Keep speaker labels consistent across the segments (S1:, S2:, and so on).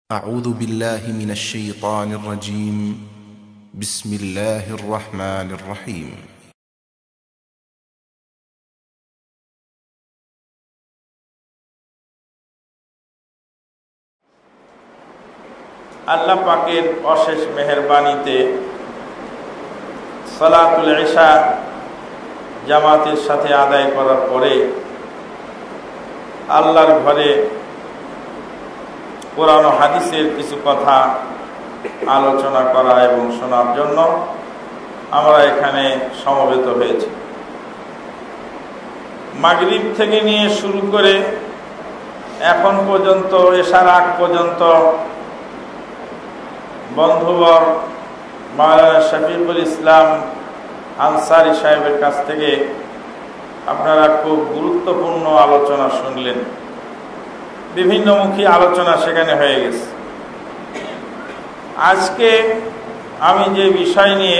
S1: أعوذ بالله من الشيطان الرجيم بسم الله الرحمن الرحيم
S2: আল্লাহ পাকের অশেষ মেহেরবানিতে সালাতুল ইশা জামাতের সাথে আদায় করার পরে আল্লাহর ঘরে কোরআন ও হাদিসের কিছু কথা আলোচনা করা এবং শোনার জন্য আমরা এখানে সমবেত হয়েছি। মাগরিব থেকে নিয়ে শুরু করে এখন পর্যন্ত এশার আগ পর্যন্ত বন্ধুবর মাওলানা শফিকুল ইসলাম আনসারী সাহেবের কাছ থেকে আপনারা খুব গুরুত্বপূর্ণ আলোচনা শুনলেন। বিভিন্নমুখী আলোচনা সেখানে হয়ে গেছে। আজকে আমি যে বিষয় নিয়ে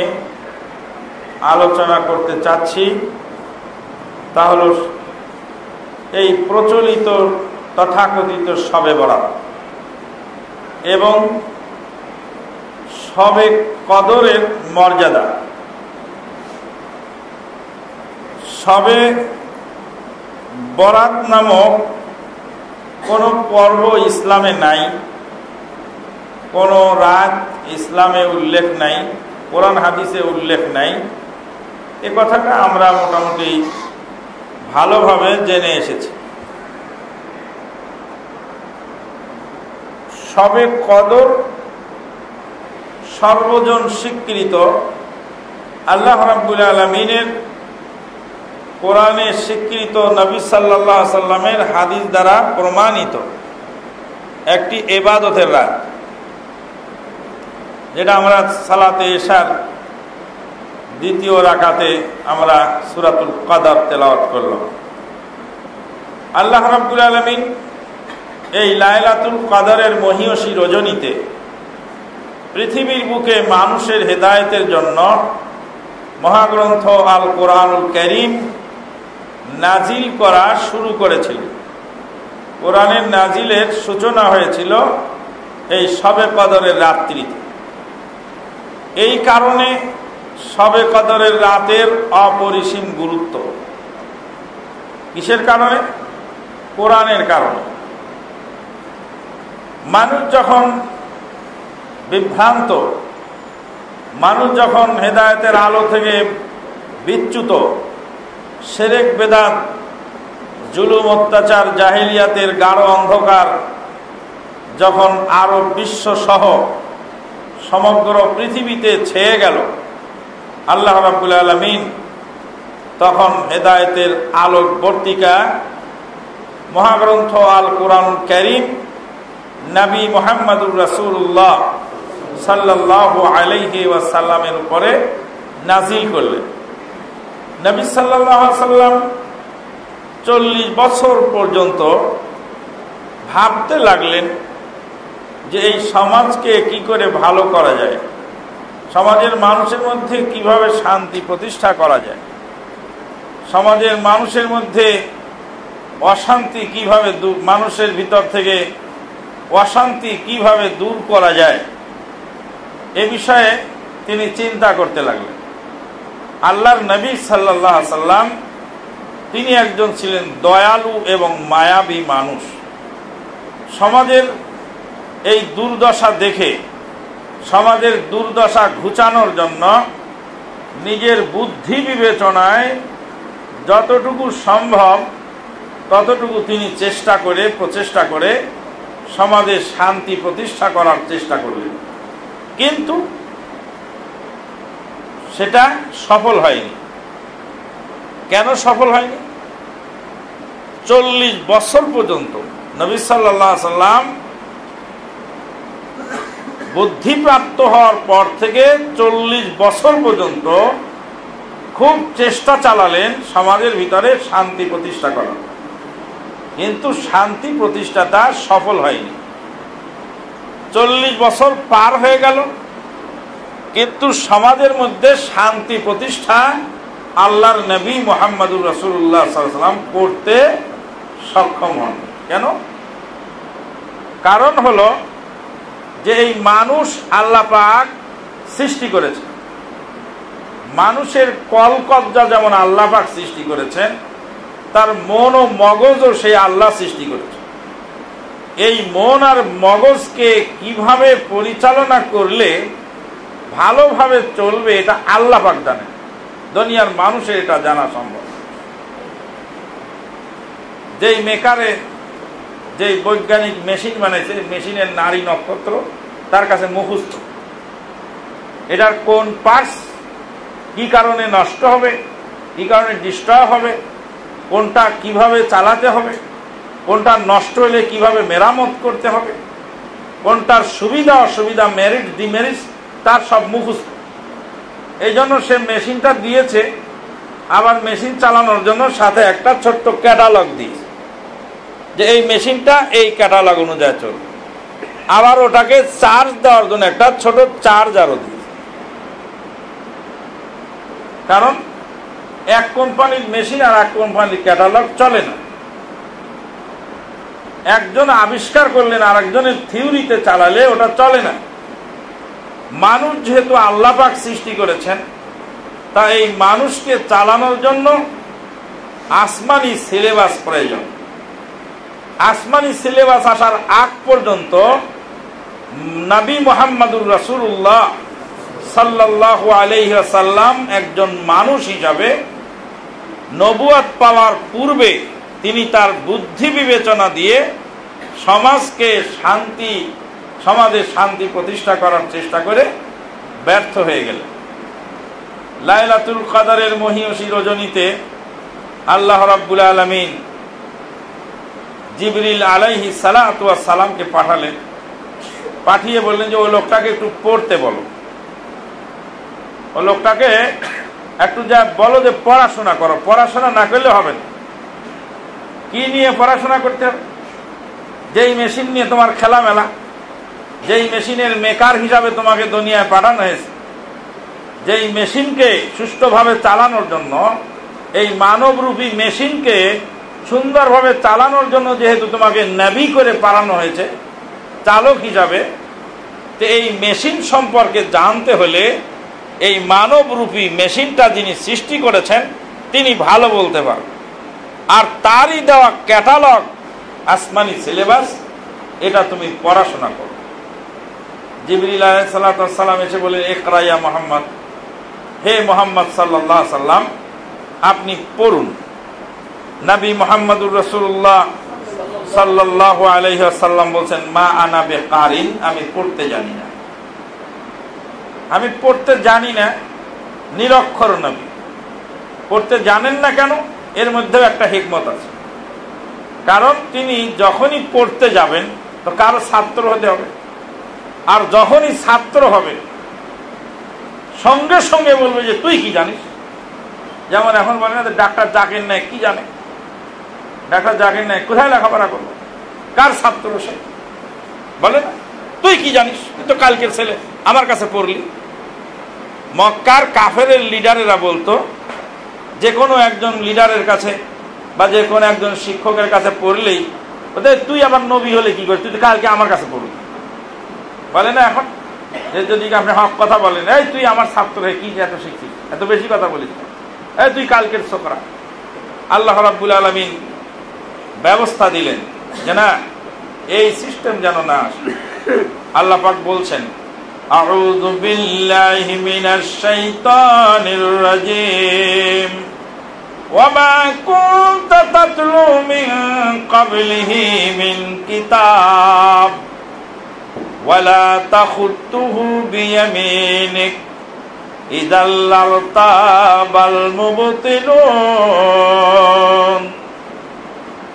S2: আলোচনা করতে চাচ্ছি তা হল এই প্রচলিত তথাকথিত শবে বরাত এবং শবে কদরের মর্যাদা। শবে বরাত নামক কোনো পর্ব ইসলামে নাই, কোনো রাত ইসলামে উল্লেখ নাই, কোরআন হাদিসে উল্লেখ নাই। এ কথাটা আমরা মোটামুটি ভালোভাবে জেনে এসেছি। শবে কদর সর্বজন স্বীকৃত, আল্লাহ রাব্বুল আলামিনের কোরআনে স্বীকৃত, নবী সাল্লাল্লাহু আলাইহি সাল্লামের হাদিস দ্বারা প্রমাণিত একটি ইবাদতের রাত, যেটা আমরা সালাতে ইশার দ্বিতীয় রাকাতে আমরা সূরাতুল কদর তেলাওয়াত করলাম। আল্লাহ রাব্বুল আলামিন এই লাইলাতুল কদরের মহিয়সী রজনীতে পৃথিবীর বুকে মানুষের হেদায়েতের জন্য মহাগ্রন্থ আল কোরআনুল কারীম নাজিল করা শুরু করেছিল। কোরআনের নাজিলের সূচনা হয়েছিল এই শবে কদরের রাত্রিতে। এই কারণে শবে কদরের রাতের অপরিসীম গুরুত্ব। কিসের কারণে? কোরআনের কারণে। মানুষ যখন বিভ্রান্ত, মানুষ যখন হেদায়েতের আলো থেকে বিচ্যুত, শিরক বেদাত, জুলুম অত্যাচার, জাহেলিয়াতের গাঢ় অন্ধকার যখন আরব বিশ্ব সহ সমগ্র পৃথিবীতে ছেয়ে গেল, আল্লাহ রাব্বুল আলামিন তখন হেদায়েতের আলোকবর্তিকা মহাগ্রন্থ আল কোরআনুল কারীম নবী মুহাম্মদুর রাসূলুল্লাহ সাল্লাল্লাহু আলাইহি ওয়াসাল্লামের উপরে নাজিল করলেন। নবী সাল্লাল্লাহু আলাইহি ওয়াসাল্লাম 40 বছর পর্যন্ত ভাবতে লাগলেন যে এই সমাজকে কি করে ভালো করা যায়, সমাজের মানুষের মধ্যে কিভাবে শান্তি প্রতিষ্ঠা করা যায়, সমাজের মানুষের মধ্যে অশান্তি কিভাবে মানুষের ভিতর থেকে অশান্তি কিভাবে দূর করা যায়, এ বিষয়ে তিনি চিন্তা করতে লাগলেন। আল্লাহর নবী সাল্লাল্লাহু আলাইহি সাল্লাম তিনি একজন ছিলেন দয়ালু এবং মায়াবী মানুষ। সমাজের এই দুর্দশা দেখে, সমাজের দুর্দশা ঘুচানোর জন্য নিজের বুদ্ধি বিবেচনায় যতটুকু সম্ভব ততটুকু তিনি প্রচেষ্টা করে সমাজে শান্তি প্রতিষ্ঠা করার চেষ্টা করলেন। কিন্তু সেটা সফল হয়নি। কেন সফল হয়নি? 40 বছর পর্যন্ত নবী সাল্লাল্লাহু আলাইহি সাল্লাম বুদ্ধিপ্রাপ্ত হওয়ার পর থেকে 40 বছর পর্যন্ত খুব চেষ্টা চালালেন সমাজের ভিতরে শান্তি প্রতিষ্ঠা করার, কিন্তু শান্তি প্রতিষ্ঠাটা সফল হয়নি। 40 বছর পার হয়ে গেল, কিন্তু সমাজের মধ্যে শান্তি প্রতিষ্ঠা আল্লাহর নবী মুহাম্মদুর রাসূলুল্লাহ সাল্লাল্লাহু আলাইহি ওয়াসাল্লাম করতে সক্ষম হন। কেন? কারণ হলো যে এই মানুষ আল্লাহ পাক সৃষ্টি করেছে, মানুষের কলকব্জা যেমন আল্লাহ পাক সৃষ্টি করেছেন, তার মন ও মগজও সেই আল্লাহ সৃষ্টি করেছে। এই মন আর মগজকে কিভাবে পরিচালনা করলে ভালোভাবে চলবে এটা আল্লাহ পাক জানেন, দুনিয়ার মানুষের এটা জানা সম্ভব। যেই মেকারে, যেই বৈজ্ঞানিক মেশিন বানাইছে, মেশিনের নারী নক্ষত্র তার কাছে মুখস্থ, এটার কোন পার্টস কি কারণে নষ্ট হবে, কি কারণে ডিস্ট্রয় হবে, কোনটা কিভাবে চালাতে হবে, কোনটা নষ্ট হলে কিভাবে মেরামত করতে হবে, কোনটার সুবিধা অসুবিধা, মেরিট ডিমেরিট, তার সব মুখস্থ। এই জন্য সে মেশিনটা দিয়েছে, আবার মেশিন চালানোর জন্য সাথে একটা ছোট্ট ক্যাটালগ দিয়েছে যে এই মেশিনটা এই ক্যাটালগ অনুযায়ী চলবে। আবার ওটাকে চার্জ দেওয়ার জন্য একটা ছোট চার্জারও দিয়েছে। কারণ এক কোম্পানির মেশিন আর এক কোম্পানির ক্যাটালগ চলে না। একজন আবিষ্কার করলেন আর একজনের থিওরিতে চালালে ওটা চলে না। মানুষ যেহেতু আল্লাহ পাক সৃষ্টি করেছেন, তা এই মানুষকে চালানোর জন্য আসমানি সিলেবাস প্রয়োজন। আসমানি সিলেবাস আসার আগ পর্যন্ত নবী মুহাম্মদুর রাসূলুল্লাহ সাল্লাল্লাহু আলাইহি ওয়াসাল্লাম একজন মানুষ হিসাবে নবুয়ত পাওয়ার পূর্বে তিনি তার বুদ্ধি বিবেচনা দিয়ে সমাজে শান্তি প্রতিষ্ঠা করার চেষ্টা করে ব্যর্থ হয়ে গেলেন। লাইলাতুল কদরের মহিয়সী রজনীতে আল্লাহ রাব্বুল আলামিন জিবরিল আলাইহিস সালাতু ওয়াস সালামকে পাঠালেন, পাঠিয়ে বললেন যে ওই লোকটাকে একটু পড়তে বলো, ওই লোকটাকে একটু যা বলো যে পড়াশোনা করো। পড়াশোনা না করলে হবে না। কি নিয়ে পড়াশোনা করতে হবে? যেই মেশিন নিয়ে তোমার খেলামেলা, যেই মেশিনের মেকার হিসাবে তোমাকে দুনিয়ায় পাঠানো হয়েছে, যেই মেশিনকে সুষ্ঠুভাবে চালানোর জন্য, এই মানবরূপী মেশিনকে সুন্দরভাবে চালানোর জন্য যেহেতু তোমাকে নবী করে পাঠানো হয়েছে চালক হিসাবে, তো এই মেশিন সম্পর্কে জানতে হলে এই মানবরূপী মেশিনটা যিনি সৃষ্টি করেছেন তিনি ভালো বলতে পারবেন। আর তারই দেওয়া ক্যাটালগ আসমানি সিলেবাস, এটা তুমি পড়াশোনা করো। জিবরিল আলাইহিস সালাতু ওয়াস সালাম এসে বলেন, ইকরা ইয়া মুহাম্মদ, হে মুহাম্মদ সাল্লাল্লাহু আলাইহি সাল্লাম আপনি পড়ুন। নবী মুহাম্মদুর রাসূলুল্লাহ সাল্লাল্লাহু আলাইহি ওয়াসাল্লাম বলেন, মা আনা বিকারিন, আমি পড়তে জানি না। আমি পড়তে জানি না, নিরক্ষর নবী। পড়তে জানেন না কেন? এর মধ্যেও একটা হিকমত আছে। কারণ তিনি যখনই পড়তে যাবেন তো কারো ছাত্র হতে হবে, আর যখনই ছাত্র হবে সঙ্গে সঙ্গে বলবে যে তুই কি জানিস। যেমন এখন বলে না ডাক্তার জাকির নায়েক কি জানে, ডাক্তার জাকির নায়েক কোথায় লেখাপড়া করলো, কার ছাত্র সে, বলে না তুই কি জানিস, তুই তো কালকের ছেলে, আমার কাছে পড়লি। মক্কার কাফেরের লিডারেরা বলতো যে কোনো একজন লিডারের কাছে বা যে কোনো একজন শিক্ষকের কাছে পড়লেই তুই আবার নবী হলে কি করিস, তুই তো কালকে আমার কাছে পড়লি, বলে না। এখন যদি আপনি হক কথা বলেন, এই তুই আমার ছাত্র হয়ে কি এত শিখছিস, এত বেশি কথা বলিস, এই তুই কালকের ছোকরা। আল্লাহ রাব্বুল আলামিন ব্যবস্থা দিলেন যে না, এই সিস্টেম যেন না আসে। আল্লাহ পাক বলছেন, আউযু বিল্লাহি মিনাশ শাইতানির রাজীম ওয়া মা কুনতা তাতলু মিন ক্বাবলিহি মিন কিতাব ওয়া লা তাখুতুহু বিয়ামিনিক ইযাল লারতাবাল মুবতিলুন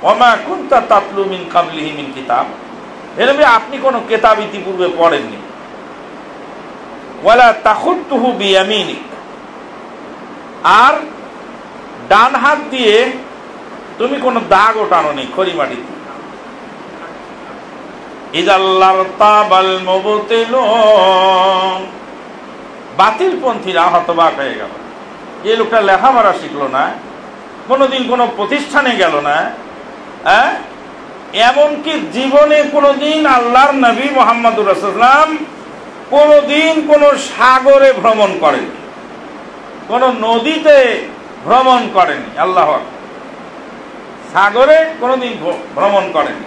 S2: ওয়া মা কুনতা তাতলু মিন ক্বাবলিহি মিন কিতাব। এরবে আপনি কোন কিতাব ইতিপূর্বে পড়েননি। ওয়ালা তাখুতুহু বিয়ামিনিক, আর ডান হাত দিয়ে তুমি কোনো দাগ ওঠানো নেই খড়ি মাটিতে। ইযাল লারতাবাল মুবতিলুন, বাতিলপন্থীরা হতবাক হয়ে গেল। এই লোকটা লেখাপড়া শিখলো না, কোনোদিন কোনো প্রতিষ্ঠানে গেল না, এমনকি জীবনে কোনোদিন আল্লাহর নবী মুহাম্মদুর রাসূলুল্লাহ কোনোদিন কোনো সাগরে ভ্রমণ করেন, কোন নদীতে ভ্রমণ করেনি। আল্লাহ সাগরে কোনোদিন ভ্রমণ করেনি।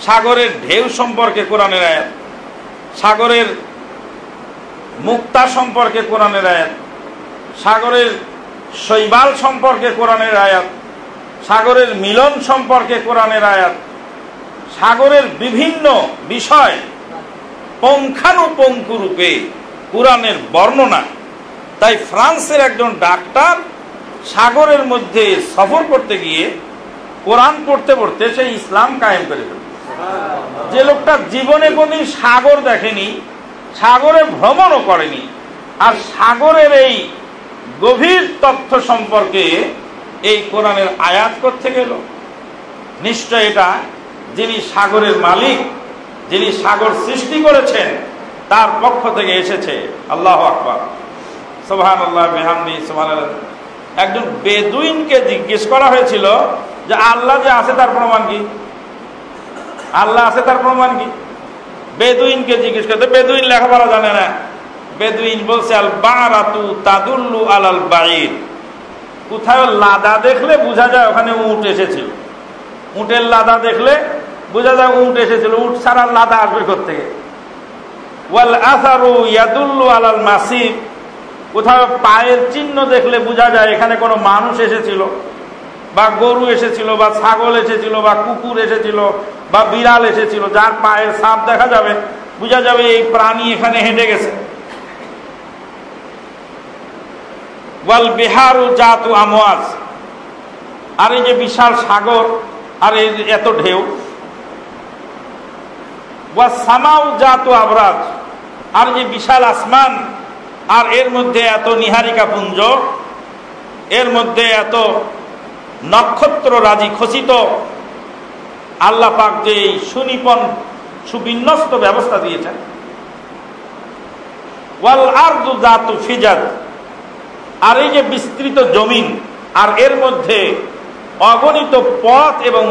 S2: সাগরের ঢেউ সম্পর্কে কোরআনের আয়াত, সাগরের মুক্তা সম্পর্কে কোরআনের আয়াত, সাগরের শৈবাল সম্পর্কে কোরআনের আয়াত, সাগরের মিলন সম্পর্কে কোরআনের আয়াত, সাগরের বিভিন্ন বিষয় পুঙ্খানুপুঙ্খ রূপে কোরআনের বর্ণনা। তাই ফ্রান্সের একজন ডাক্তার সাগরের মধ্যে সফর করতে গিয়ে কোরআন পড়তে পড়তে সেই ইসলাম কায়েম করে ফেলল। যে লোকটা জীবনে কোনদিন সাগর দেখেনি, সাগরে ভ্রমণও করেনি, আর সাগরের এই গভীর তথ্য সম্পর্কে এই কোরআনের আয়াত করতে গেল, নিশ্চয় এটা যিনি সাগরের মালিক, যিনি সাগর সৃষ্টি করেছেন তার পক্ষ থেকে এসেছে। আল্লাহু আকবার, সুবহানাল্লাহ বিহামদি সুবহানাল্লাহ। একজন বেদুইনকে জিজ্ঞেস করা হয়েছিল যে আল্লাহ যে আছে তার প্রমাণ কি? আল্লাহ আছে তার প্রমাণ কি? বেদুইনকে জিজ্ঞেস করতে, বেদুইন লেখাপড়া জানে না। বেদুইন বলছে আল বারাতু তাদুল্লু আলাল বাঈর। কোথাও লাদা দেখলে বোঝা যায় ওখানে উট এসেছিল। উটের লাদা দেখলে বোঝা যায় উট এসেছিল। উট ছাড়া লাদা আসবে কোত্থেকে? ওয়াল আসারু ইয়াদুল্লু আলাল মাসির। কোথাও পায়ের চিহ্ন দেখলে বোঝা যায় এখানে কোনো মানুষ এসেছিল, বা গরু এসেছিল, বা ছাগল এসেছিল, বা কুকুর এসেছিল, বা বিড়াল এসেছিল। যার পায়ের ছাপ দেখা যাবে বোঝা যাবে এই প্রাণী এখানে হেঁটে গেছে। ওয়াল বিহারু জাতু আমওয়াজ। আর এই যে বিশাল সাগর আর এই এত ঢেউ। ওয়াস সামাউ জাতু আবরাজ। আর যে বিশাল আসমান আর এর মধ্যে এত নিহারিকা পুঞ্জ, এর মধ্যে এত নক্ষত্র রাজি খচিত। আল্লাহ পাক যে সুনিপন সুবিন্যস্ত ব্যবস্থা দিয়েছেন। ওয়াল আরদু জাতু ফিজাজ। আর এই যে বিস্তৃত জমিন আর এর মধ্যে অগণিত পথ এবং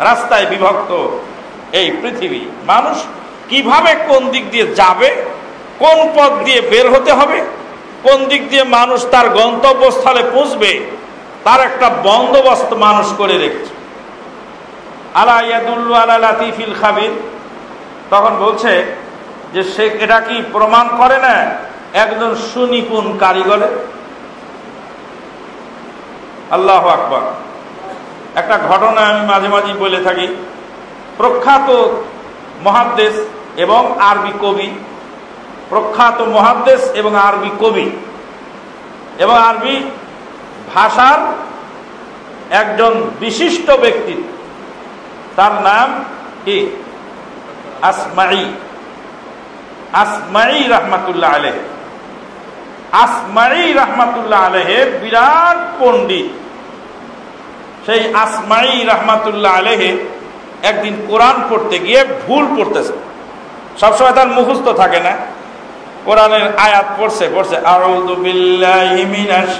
S2: রাস্তায় বিভক্ত এই পৃথিবী। মানুষ কিভাবে কোন দিক দিয়ে যাবে, কোন পথ দিয়ে বের হতে হবে, কোন দিক দিয়ে মানুষ তার গন্তব্যস্থলে পৌঁছবে, তার একটা বন্দোবস্ত মানুষ করে রেখেছে। আলা ইয়াদুল্লু আলা লাতিফিল খাবির। তখন বলছে যে সে এটা কি প্রমাণ করে না একজন সুনিপুণ কারিগরে? আল্লাহু আকবার। একটা ঘটনা আমি মাঝে মাঝে বলে থাকি। প্রখ্যাত মুহাদ্দিস এবং আরবি কবি, প্রখ্যাত মুহাদ্দিস এবং আরবি কবি এবং আরবি ভাষার একজন বিশিষ্ট ব্যক্তি, তার নাম কি? আসমাঈ রাহমাতুল্লাহ আলাইহি। আসমাঈ রাহমাতুল্লাহ আলাইহি বিরাট পণ্ডিত। সেই আসমাঈ রাহমাতুল্লাহ আলাইহি একদিন কোরআন পড়তে গিয়ে ভুল পড়তেছে। সবসময় তার মুখস্থ থাকে না। কোরআনের আয়াত পড়ছে আউযু বিল্লাহি মিনাশ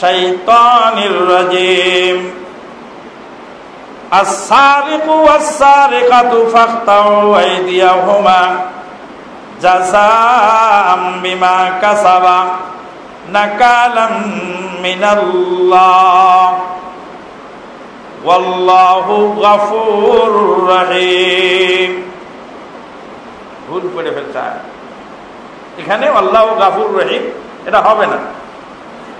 S2: শাইতানির রাজিম। আস-সারিকু ওয়াস-সারিকাতু ফাকতাউ আইদিয়াহুমা জাযাআম বিমা কাসাবা নাকালাম মিনাল্লাহ ওয়াল্লাহু গফুরুর রহিম। ভুল পড়ে ফেলছে এখানে, আল্লাহু গফুরুর রহিম এটা হবে না,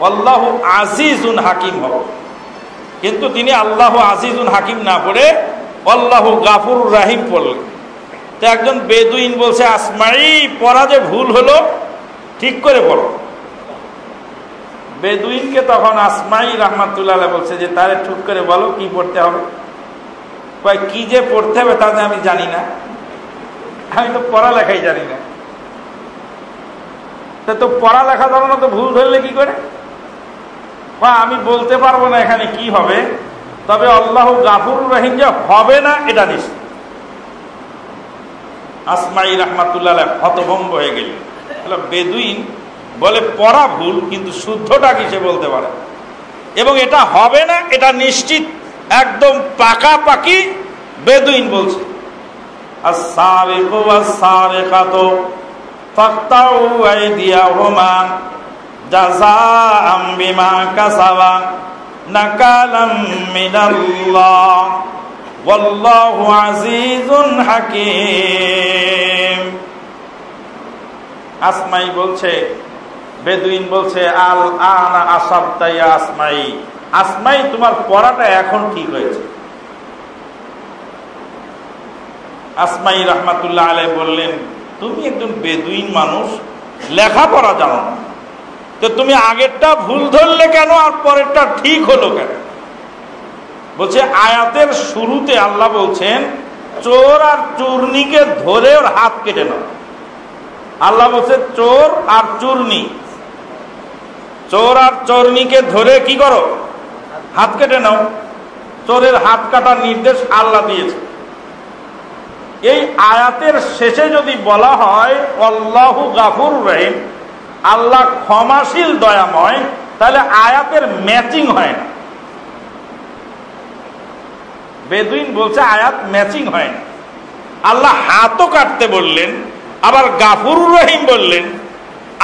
S2: আল্লাহু আজিজুন হাকিম হবে। কিন্তু তিনি আল্লাহু আজিজুন হাকিম না পড়ে আল্লাহু গফুরুর রহিম পড়লেন। তো একজন বেদুইন বলছে, আসমাঈ পড়া যে ভুল হলো, ঠিক করে পড়ো। বেদুইনকে তখন আসমাঈ রাহমাতুল্লাহ আলাইহি বলছে যে তারে ঠিক করে বলো কি পড়তে হবে। কয় কি যে পড়তে হবে তা আমি জানি না, আমি তো পড়ালেখাই জানি না। তো পড়ালেখা জানো না তো ভুল ধরলে কি করে? আমি বলতে পারবো না এখানে কি হবে, তবে আল্লাহু গফুরুর রহিম যে হবে না এটা নিশ্চিত। আসমাঈ রাহমাতুল্লাহ আলাইহি হতভম্ব হয়ে গেলেন। বেদুইন বলে পড়া ভুল, কিন্তু শুদ্ধটা কি সে বলতে পারে, এবং এটা হবে না এটা নিশ্চিত, একদম পাকাপাকি বেদুইন বলছে আস-সারিকু ওয়াস-সারিকাতু ফাকতাউ আইদিয়াহুমা জাযাআম বিমা কাসাবা নাকালাম মিনাল্লাহ ওয়াল্লাহু আজিজুন হাকীম। আসমাই বলছে, বেদুইন বলছে আল আনা আসাবতা ইয়া আসমাই, আসমাই তোমার পড়াটা এখন ঠিক হয়েছে। আসমাই রাহমাতুল্লাহ আলাইহি বললেন, তুমি একজন বেদুইন মানুষ, লেখাপড়া জানো না, তো তুমি আগেরটা ভুল ধরলে কেন আর পরেরটা ঠিক হলো কেন? বলছে আয়াতের শুরুতে আল্লাহ বলছেন চোর আর চূর্ণীকে ধরে ওর হাত কেটে নাও। আল্লাহ বলছে চোর আর চূর্ণী, চোর আর চূর্ণীকে ধরে কি করো? হাত কেটে নাও। চোরের হাত কাটার নির্দেশ আল্লাহ দিয়েছে। এই আয়াতের শেষে যদি বলা হয় আল্লাহু গাফুরুর রহিম, আল্লাহ ক্ষমাশীল দয়াময়, তাহলে আয়াতের ম্যাচিং হয় না। বেদুইন বলছে আয়াত ম্যাচিং হয় না। আল্লাহ হাতও কাটতে বললেন, আবার গাফুরুর রহিম বললেন।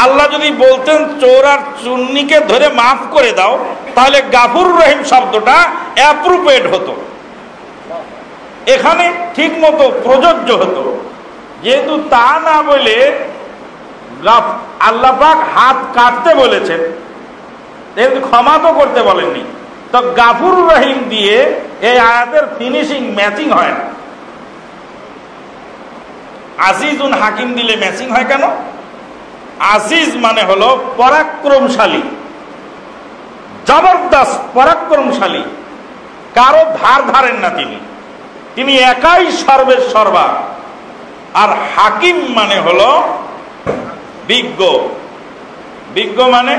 S2: আল্লাহ যদি বলতেন চোর আর চূর্ণীকে ধরে মাফ করে দাও, তাহলে গাফুরুর রহিম শব্দটা অ্যাপ্রোপ্রিয়েট হতো, এখানে ঠিক মতো প্রযোজ্য হতো। যেহেতু তা না বলে আল্লাহ পাক হাত কাটতে বলেছেন, ক্ষমা তো করতে বলেননি, তো গাফুরুর রহিম দিয়ে এই আয়াতের ফিনিশিং ম্যাচিং হয় না। আজিজুন হাকিম দিলে ম্যাচিং হয় কেন? আজিজ মানে হলো পরাক্রমশালী, জবরদস্ত পরাক্রমশালী, কারো ধার ধারেন না তিনি, তিনি একাই সর্বের সর্বা। আর হাকিম মানে হলো বিজ্ঞ, বিজ্ঞ মানে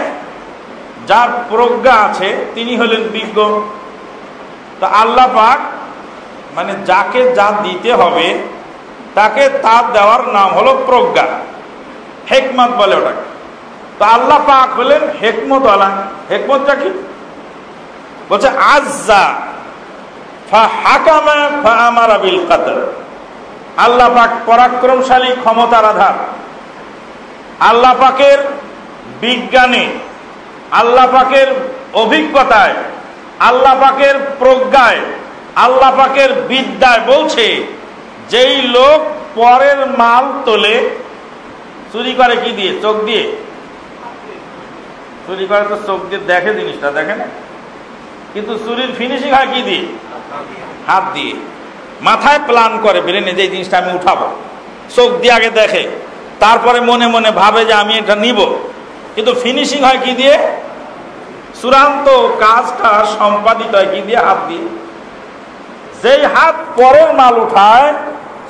S2: যার প্রজ্ঞা আছে তিনি হলেন বিজ্ঞ। তো আল্লাহ পাক মানে যাকে যা দিতে হবে তাকে তা দেওয়ার নাম হলো প্রজ্ঞা, হিকমত বলে ওটাকে। তো আল্লাহ পাক হলেন হিকমত ওয়ালা। হিকমতটা কি? বলছে আজ্জা ফাহাকামা ফাআমারা বিল কতল। আল্লাহ পাক পরাক্রমশালী, ক্ষমতার আধার। আল্লাহ পাকের বিজ্ঞানে, আল্লাহ পাকের অভিজ্ঞতায়, আল্লাহ পাকের প্রজ্ঞায়, আল্লাহ পাকের বিদ্যায় বলছে যেই লোক পরের মাল তোলে, চুরি করে কি দিয়ে? চোখ দিয়ে। চুরি করে তো চোখ দিয়ে দেখে, জিনিসটা দেখে না, কিন্তু চুরির ফিনিশিং হয় কি দিয়ে? হাত দিয়ে। মাথায় প্ল্যান করে ব্রেনে যে জিনিসটা আমি উঠাবো, চোখ দিয়ে আগে দেখে, তারপরে মনে মনে ভাবে যে আমি এটা নিব, কিন্তু ফিনিশিং হয় কি দিয়ে? চূড়ান্ত কাজটা সম্পাদিত হয় কি দিয়ে? হাত দিয়ে। যেই হাত পরের মাল উঠায়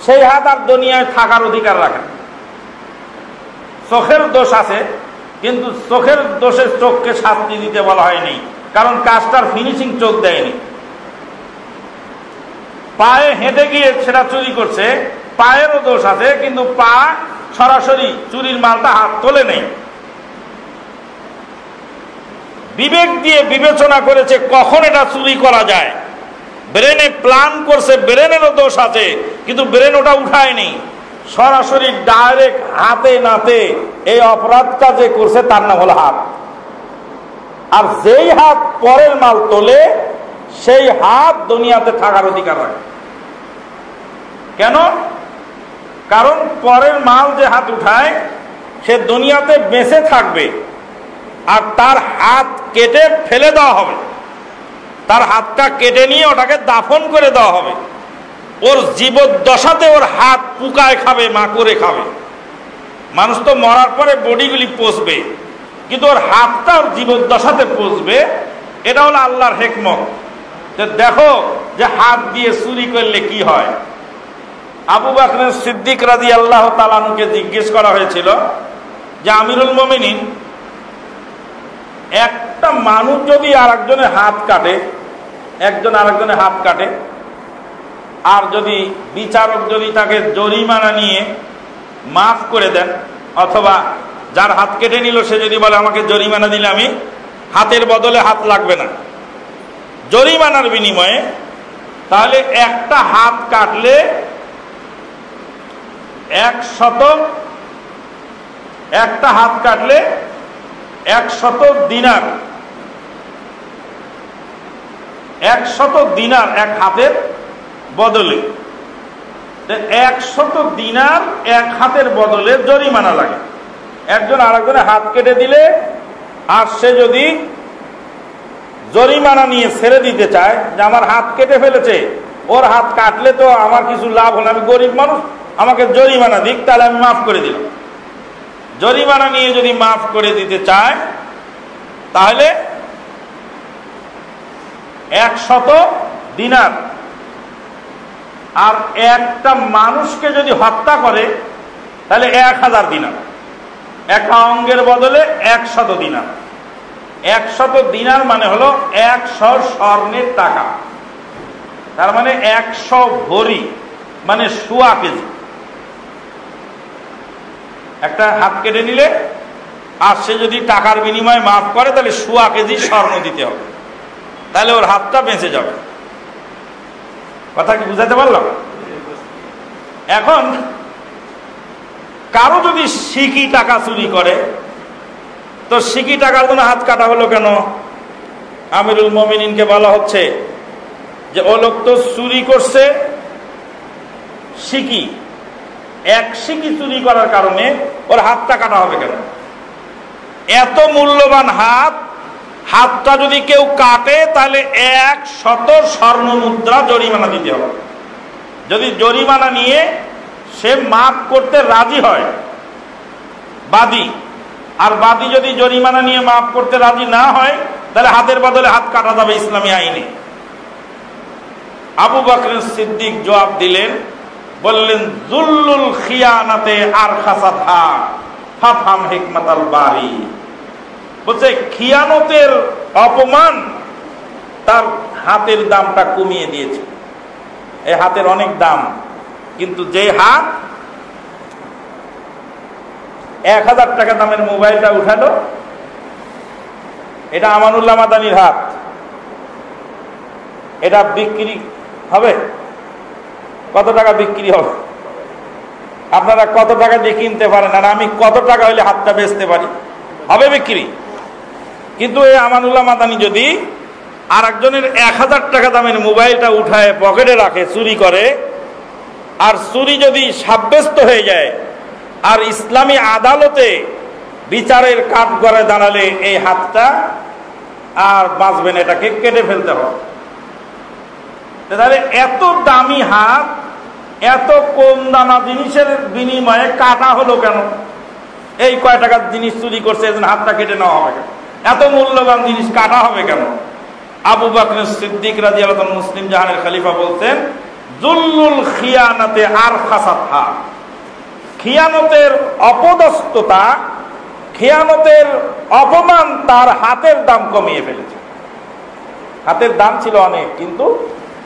S2: সেই হাত আর দুনিয়ায় থাকার অধিকার রাখে। চোখের দোষ আছে, কিন্তু চোখের দোষের চোখকে শাস্তি দিতে বলা হয়নি, কারণ কাজটার ফিনিশিং চোখ দেয়নি। পায়ে হেঁটে গিয়ে সেটা চুরি করছে, পায়েরও দোষ আছে, কিন্তু পা সরাসরি চুরির মালটা হাত তোলে নেই। বিবেক দিয়ে বিবেচনা করেছে কখন এটা চুরি করা যায়, ব্রেনে প্ল্যান করছে, ব্রেনেরও দোষ আছে, কিন্তু ব্রেন ওটা উঠায়নি, সরাসরি ডাইরেক্ট হাতে নাতে এই অপরাধটা যে করছে তার নাম হলো হাত। আর যেই হাত পরের মাল তোলে সেই হাত দুনিয়াতে থাকার অধিকার রাখে। কেন? কারণ পরের মাল যে হাত উঠায় সে দুনিয়াতে বেঁচে থাকবে, আর তার হাত কেটে ফেলে দেওয়া হবে, তার হাতটা কেটে নিয়ে ওটাকে দাফন করে দেওয়া হবে। ওর জীবদ্দশাতে ওর হাত পুকায় খাবে, মাকড়ে খাবে। মানুষ তো মরার পরে বডিগুলি পচবে, কিন্তু ওর হাতটা ওর জীবদ্দশাতে পচবে। এটা হলো আল্লাহর হিকমত। দেখো যে হাত দিয়ে চুরি করলে কি হয়। আবু বকর সিদ্দিক রাদিয়াল্লাহু তাআলা আনহুকে জিজ্ঞেস করা হয়েছিল যে আমিরুল মুমিনিন, একটা মানুষ যদি আরেকজনের হাত কাটে, একজন আরেকজনের হাত কাটে, আর যদি বিচারক যদি তাকে জরিমানা নিয়ে মাফ করে দেন, অথবা যার হাত কেটে নিল সে যদি বলে আমাকে জরিমানা দিলে আমি হাতের বদলে হাত লাগবে না, জরিমানার বিনিময়ে তাহলে একটা হাত কাটলে 100 দিনার, 100 দিনার এক হাতের বদলে। 100 দিনার এক হাতের বদলে জরিমানা লাগে। একজন আরেকজনের হাত কেটে দিলে আর সে যদি জরিমানা নিয়ে ছেড়ে দিতে চায় যে আমার হাত কেটে ফেলেছে, ওর হাত কাটলে তো আমার কিছু লাভ হলো, আমি গরিব মানুষ, আমাকে জরিমানা দিক, তাহলে আমি মাফ করে দিলাম। জরিমানা নিয়ে যদি মাফ করে দিতে চায় তাহলে 100 দিনার। আর একটা মানুষকে যদি হত্যা করে তাহলে 1000 দিনার। একটা অঙ্গের বদলে 100 দিনার। 100 দিনার মানে হলো 100 স্বর্ণের টাকা, তার মানে 100 ভরি মানে 1.25 কেজি। একটা হাত কেটে নিলে আর সে যদি টাকার বিনিময়ে মাফ করে তাহলে 1.25 কেজি স্বর্ণ দিতে হবে, তাহলে ওর হাতটা বেঁচে যাবে। কথা কি বুঝাতে পারলাম? এখন কারো যদি সিকি টাকা চুরি করে, তো সিকি টাকার জন্য হাত কাটা হলো কেন? আমিরুল মুমিনিনকে বলা হচ্ছে যে ও লোক তো চুরি করছে সিকি, এক সিকি চুরি করার কারণে ওর হাতটা কাটা হবে কেন? এত মূল্যবান হাত, হাতটা যদি কেউ কাটে তাহলে 100 স্বর্ণ মুদ্রা জরিমানা দিতে হবে। যদি জরিমানা নিয়ে সে মাফ করতে রাজি হয় বাদী, আর বাদী যদি জরিমানা নিয়ে মাফ করতে রাজি না হয় তাহলে হাতের বদলে হাত কাটা যাবে ইসলামী আইনে। আবু বকর সিদ্দিক জবাব দিলেন, বললেন যুল্লুল খিয়ানাতে আরখাসাতহা ফাফহাম হিকমাতাল বারি। বলছে খিয়ানতের অপমান তার হাতের দামটা কমিয়ে দিয়েছে। এই হাতের অনেক দাম, কিন্তু যে হাত 1000 টাকা দামের মোবাইলটা উঠালো, এটা আমানুল্লাহ মাদানির হাত, এটা বিক্রি হবে কত টাকা? বিক্রি হবে আপনারা কত টাকা দিয়ে কিনতে পারেন, আর আমি কত টাকা হলে হাতটা বেচতে পারি? হবে বিক্রি। কিন্তু এই আমানুল্লাহ মাদানি যদি আর একজনের 1000 টাকা দামের মোবাইলটা উঠায় পকেটে রাখে, চুরি করে, আর চুরি যদি সাব্যস্ত হয়ে যায় আর ইসলামী আদালতে বিচারের কাঠগড়ায় দাঁড়ালে এই হাতটা আর বাঁচবে না, এটাকে কেটে ফেলতে হবে। তাহলে এত দামি হাত এত কম দানা জিনিসের বিনিময়ে কাটা হলো কেন? এই কয় টাকার জিনিস চুরি করছে, এজন্য হাতটা কেটে নেওয়া হবে কেন? এত মূল্যবান জিনিস কাটা হবে কেন? আবু বকর সিদ্দিক রাদিয়াল্লাহু আনহু মুসলিম জাহানের খলিফা বলতেন যুল্লুল খিয়ানাতে আরখাসাতহা, খিয়ানতের অপদস্থতা, খিয়ানতের অপমান তার হাতের দাম কমিয়ে ফেলেছে। হাতের দাম ছিল অনেক, কিন্তু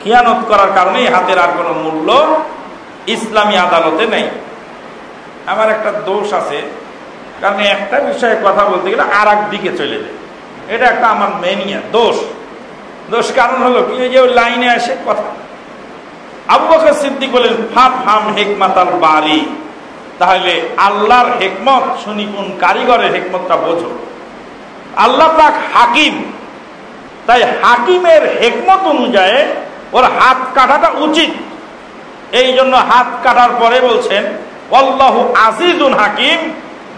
S2: খিয়ানত করার কারণে হাতের আর কোনো মূল্য ইসলামী আদালতে নেই। আমার একটা দোষ আছে, কারণ একটা বিষয়ে কথা বলতে গেলে আর এক দিকে চলে যায়, এটা একটা আমার মেনিয়া দোষ। কারণ হলো কি, যে লাইনে আসে কথা। আবু বকর সিদ্দিক বলেন ফাফহাম হিকমাতাল বারি, তাহলে আল্লাহর হিকমত, সুনিপুণ কারিগরের হিকমতটা বোঝো। আল্লাহ পাক হাকিম, তাই হাকিমের হিকমত অনুযায়ী ওর হাত কাটাটা উচিত। এই জন্য হাত কাটার পরে বলছেন আল্লাহু আজিজুন হাকিম।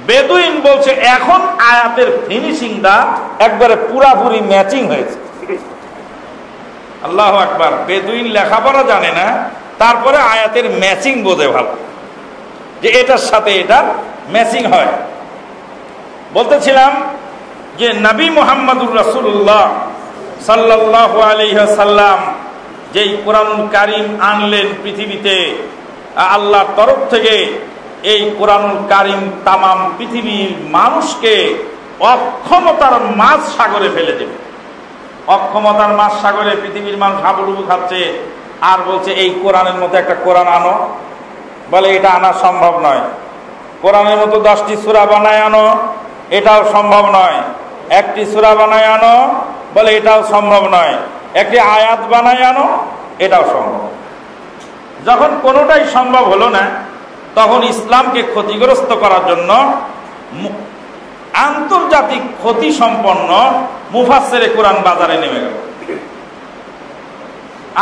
S2: বেদুইন বলছে এখন আয়াতের ফিনিশিংটা একবারে পুরাপুরি ম্যাচিং হয়েছে। আল্লাহু আকবার। বেদুইন লেখাপড়া জানে না, তারপরে আয়াতের ম্যাচিং বোঝে ভালো, যে এটার সাথে এটা ম্যাচিং হয়। বলতেছিলাম যে নবী মুহাম্মদুর রাসূলুল্লাহ সাল্লাল্লাহু আলাইহি ওয়াসাল্লাম যেই কোরআনুল কারীম আনলেন পৃথিবীতে, আল্লাহর তরফ থেকে এই কোরআনুল কারীম তামাম পৃথিবীর মানুষকে অক্ষমতার মাঝ সাগরে ফেলে দেবে। অক্ষমতার মাঝ সাগরে পৃথিবীর মানুষ হাবুডুবু খাচ্ছে, আর বলছে এই কোরআনের মতো একটা কোরআন আনো। বলে এটা আনা সম্ভব নয়। কোরআনের মতো 10টি সূরা বানায় আনো, এটাও সম্ভব নয়। একটি সূরা বানায় আনো, বলে এটাও সম্ভব নয়। একটি আয়াত বানায় আনো, এটাও সম্ভব। যখন কোনোটাই সম্ভব হলো না, তখন ইসলামকে ক্ষতিগ্রস্ত করার জন্য আন্তর্জাতিক ক্ষতি সম্পন্ন মুফাসসিরে কোরআন বাজারে নেমে গেল,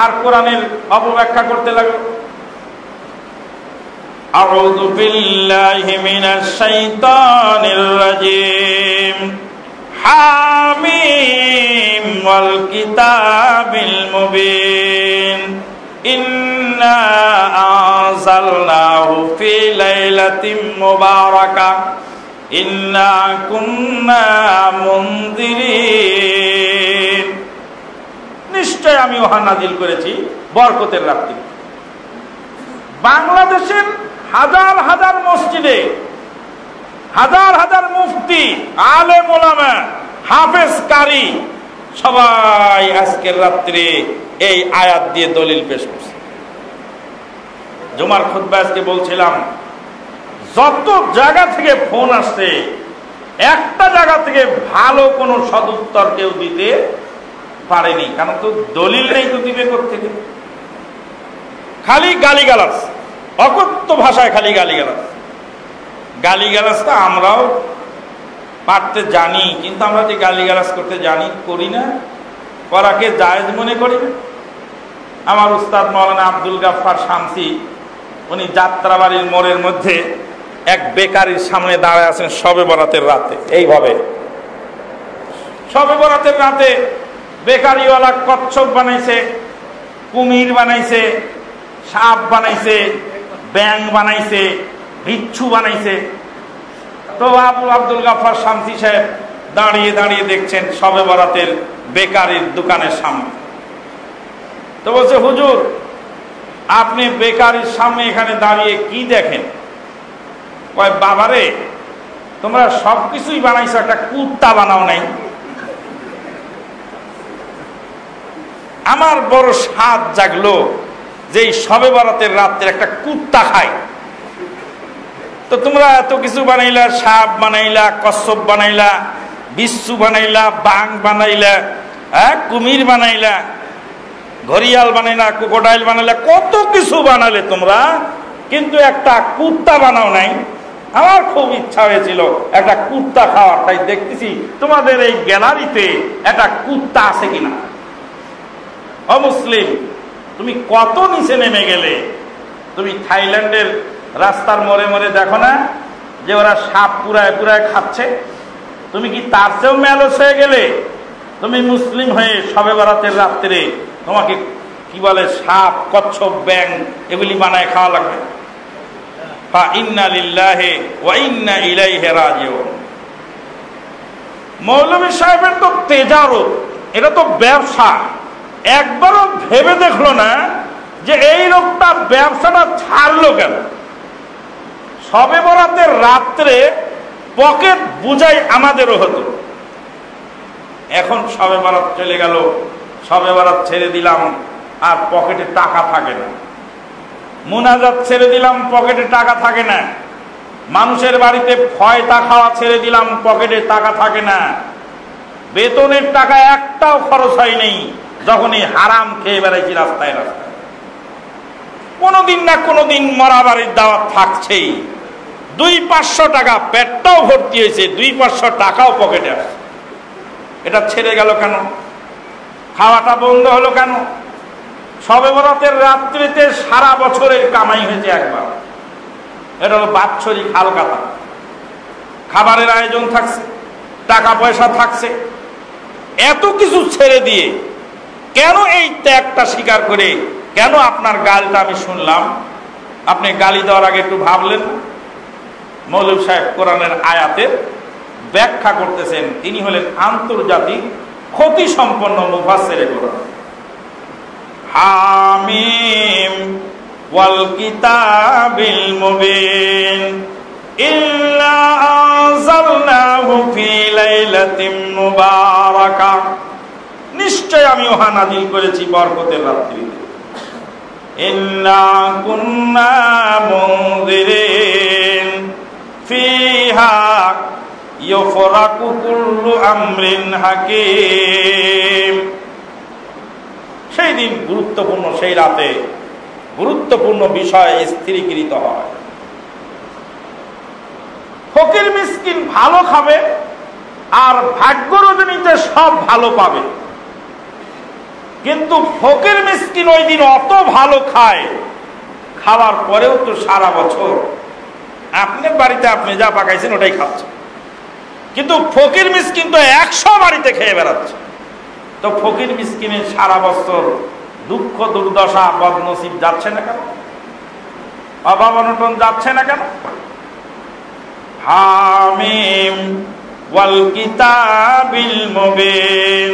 S2: আর কোরআনের অপব্যাখ্যা করতে লাগলো। আউযু বিল্লাহি মিনাশ শাইতানির রাজীম। হামিম ওয়াল কিতাবিল মুবিন ইন্না আনজালনাহু ফি লাইলাতিন মুবারাকাহ ইন্না কুন্না মুনজিরিন। নিশ্চয় আমি উহা নাজিল করেছি বরকতের রাত্রি। বাংলাদেশের হাজার হাজার মসজিদে হাজার হাজার মুফতি, আলেম ওলামা, হাফেজ, কারি সবাই আজকের রাত্রে এই আয়াত দিয়ে দলিল পেশ করছে। জুমার খুতবা আজকে বলছিলাম, যত জায়গা থেকে ফোন আসছে, একটা জায়গা থেকে ভালো কোনো সদুত্তর কেউ দিতে পারেনি। কারণ তো দলিল নেই, তো দিবে কোত্থেকে? খালি গালিগালাজ, অকথ্য ভাষায় খালি গালিগালাজ। গালিগালাজটা আমরাও পারতে জানি, কিন্তু আমরা যে গালিগালাজ করতে জানি, করি না, করাকে জায়েজ মনে করি না। আমার উস্তাদ মাওলানা আব্দুল গাফফার শামসী, উনি যাত্রাবাড়ির মোড়ের মধ্যে এক বেকারির সামনে দাঁড়ায় আছেন শবে বরাতের রাতে। এইভাবে শবে বরাতের রাতে বেকারিওয়ালা কচ্ছপ বানাইছে, কুমির বানাইছে, সাপ বানাইছে, ব্যাং বানাইছে, বিচ্ছু বানাইছে। তো আব্দুল গাফফার শামসী সাহেব দাঁড়িয়ে দাঁড়িয়ে দেখছেন শবে বরাতের বেকারির দোকানের সামনে। তো বলছে, হুজুর আপনি বেকারির সামনে এখানে দাঁড়িয়ে কি দেখেন? কয়, বাবারে তোমরা সবকিছুই বানাইছো, একটা কুত্তা বানাও নাই। আমার বড় স্বাদ জাগলো যে এই শবে বরাতের রাত্রে একটা কুত্তা খায়। তো তোমরা এত কিছু বানাইলা, সাপ বানাইলা, কচ্ছপ বানাইলা, বিচ্ছু বানাইলা, বাঘ বানাইলা, কুমির বানাইলা, ঘড়িয়াল বানাইলা, ক্রোকোডাইল বানাইলা, কত কিছু বানালে তোমরা, কিন্তু একটা কুত্তা বানাও নাই। আমার খুব ইচ্ছা হয়েছিল একটা কুত্তা খাওয়ার, তাই দেখতেছি তোমাদের এই গ্যালারিতে একটা কুত্তা আছে কিনা। অমুসলিম, তুমি কত নিচে নেমে গেলে। তুমি থাইল্যান্ডের রাস্তার মোড়ে মোড়ে দেখো না যে ওরা সাপ পুরায় পুরায় খাচ্ছে? তুমি কি তার চেয়েও মেলস হয়ে গেলে? তুমি মুসলিম হয়ে শবে বরাতের রাত্রে তোমাকে কি বলে, সাপ, কচ্ছপ, ব্যাং এগুলি বানায় খাওয়া লাগবে? ইন্না লিল্লাহি ওয়া ইন্না ইলাইহি রাজিউন। মৌলভী সাহেবের তো তেজারত, এটা তো ব্যবসা। একবারও ভেবে দেখলো না যে এই লোকটা ব্যবসাটা ছাড়লো কেন? শবে বরাতের রাত্রে পকেট বুঝাই আমাদেরও হতো। এখন শবে বরাত চলে গেল, শবে বরাত ছেড়ে দিলাম, আর পকেটে টাকা থাকে না। মুনাজাত ছেড়ে দিলাম, পকেটে টাকা থাকে না। মানুষের বাড়িতে ফয়তা খাওয়া ছেড়ে দিলাম, পকেটে টাকা থাকে না। বেতনের টাকা একটাও খরচ হয় নেই, যখনই হারাম খেয়ে বেড়াইছি রাস্তায় রাস্তায়। কোনোদিন না কোনোদিন মরা বাড়ির দাওয়াত থাকছেই। 200-500 টাকা, পেটটাও ভর্তি হয়েছে, 200-500 টাকাও পকেটে আসছে। এটা ছেড়ে গেল কেন? খাওয়াটা বন্ধ হলো কেন? শবে বরাতের রাত্রিতে সারা বছরের কামাই হয়েছে একবার। এটা হলো বাৎসরিক হালকাতা। খাবারের আয়োজন থাকছে, টাকা পয়সা থাকছে, এত কিছু ছেড়ে দিয়ে কেন এই ত্যাগটা স্বীকার করে, কেন আপনার গালটা আমি শুনলাম? আপনি গালি দেওয়ার আগে একটু ভাবলেন? মৌলভী সাহেব কোরআনের আয়াতের ব্যাখ্যা করতেছেন। তিনি হলেন আন্তর্জাতিক ক্ষতি সম্পন্ন মুফাসসিরে কোরআন। হামিম ওয়াল কিতাবিল মুবিন ইন্না আনজালনাহু ফি লাইলাতিন মুবারাকাহ। নিশ্চয় আমি উহা নাযিল করেছি বরকতের রাত্রিতে। ইন্না কুন্না মুনজিরিন ফিহা ইউফরাকু কুল্লু আমরিন হাকিম। সেই দিন গুরুত্বপূর্ণ, সেই রাতে গুরুত্বপূর্ণ বিষয় স্থিরীকৃত হয়। ফকির মিসকিন ভালো খাবে আর ভাগ্য রজনীতে সব ভালো পাবে, কিন্তু ফকির মিসকিন ওই দিন অত ভালো খায়, খাওয়ার পরেও তো সারা বছর আপনার বাড়িতে আপনি যা পাকাইছেন ওটাই খাচ্ছে, কিন্তু ফকির মিসকিন তো 100 বাড়িতে খেয়ে বেড়াচ্ছে। তো ফকির মিসকিনের সারা বছর দুঃখ দুর্দশা বদনসিব যাচ্ছে না কেন? অভাব অনটন যাচ্ছে না কেন? হামিম ওয়াল কিতাবিল মুবিন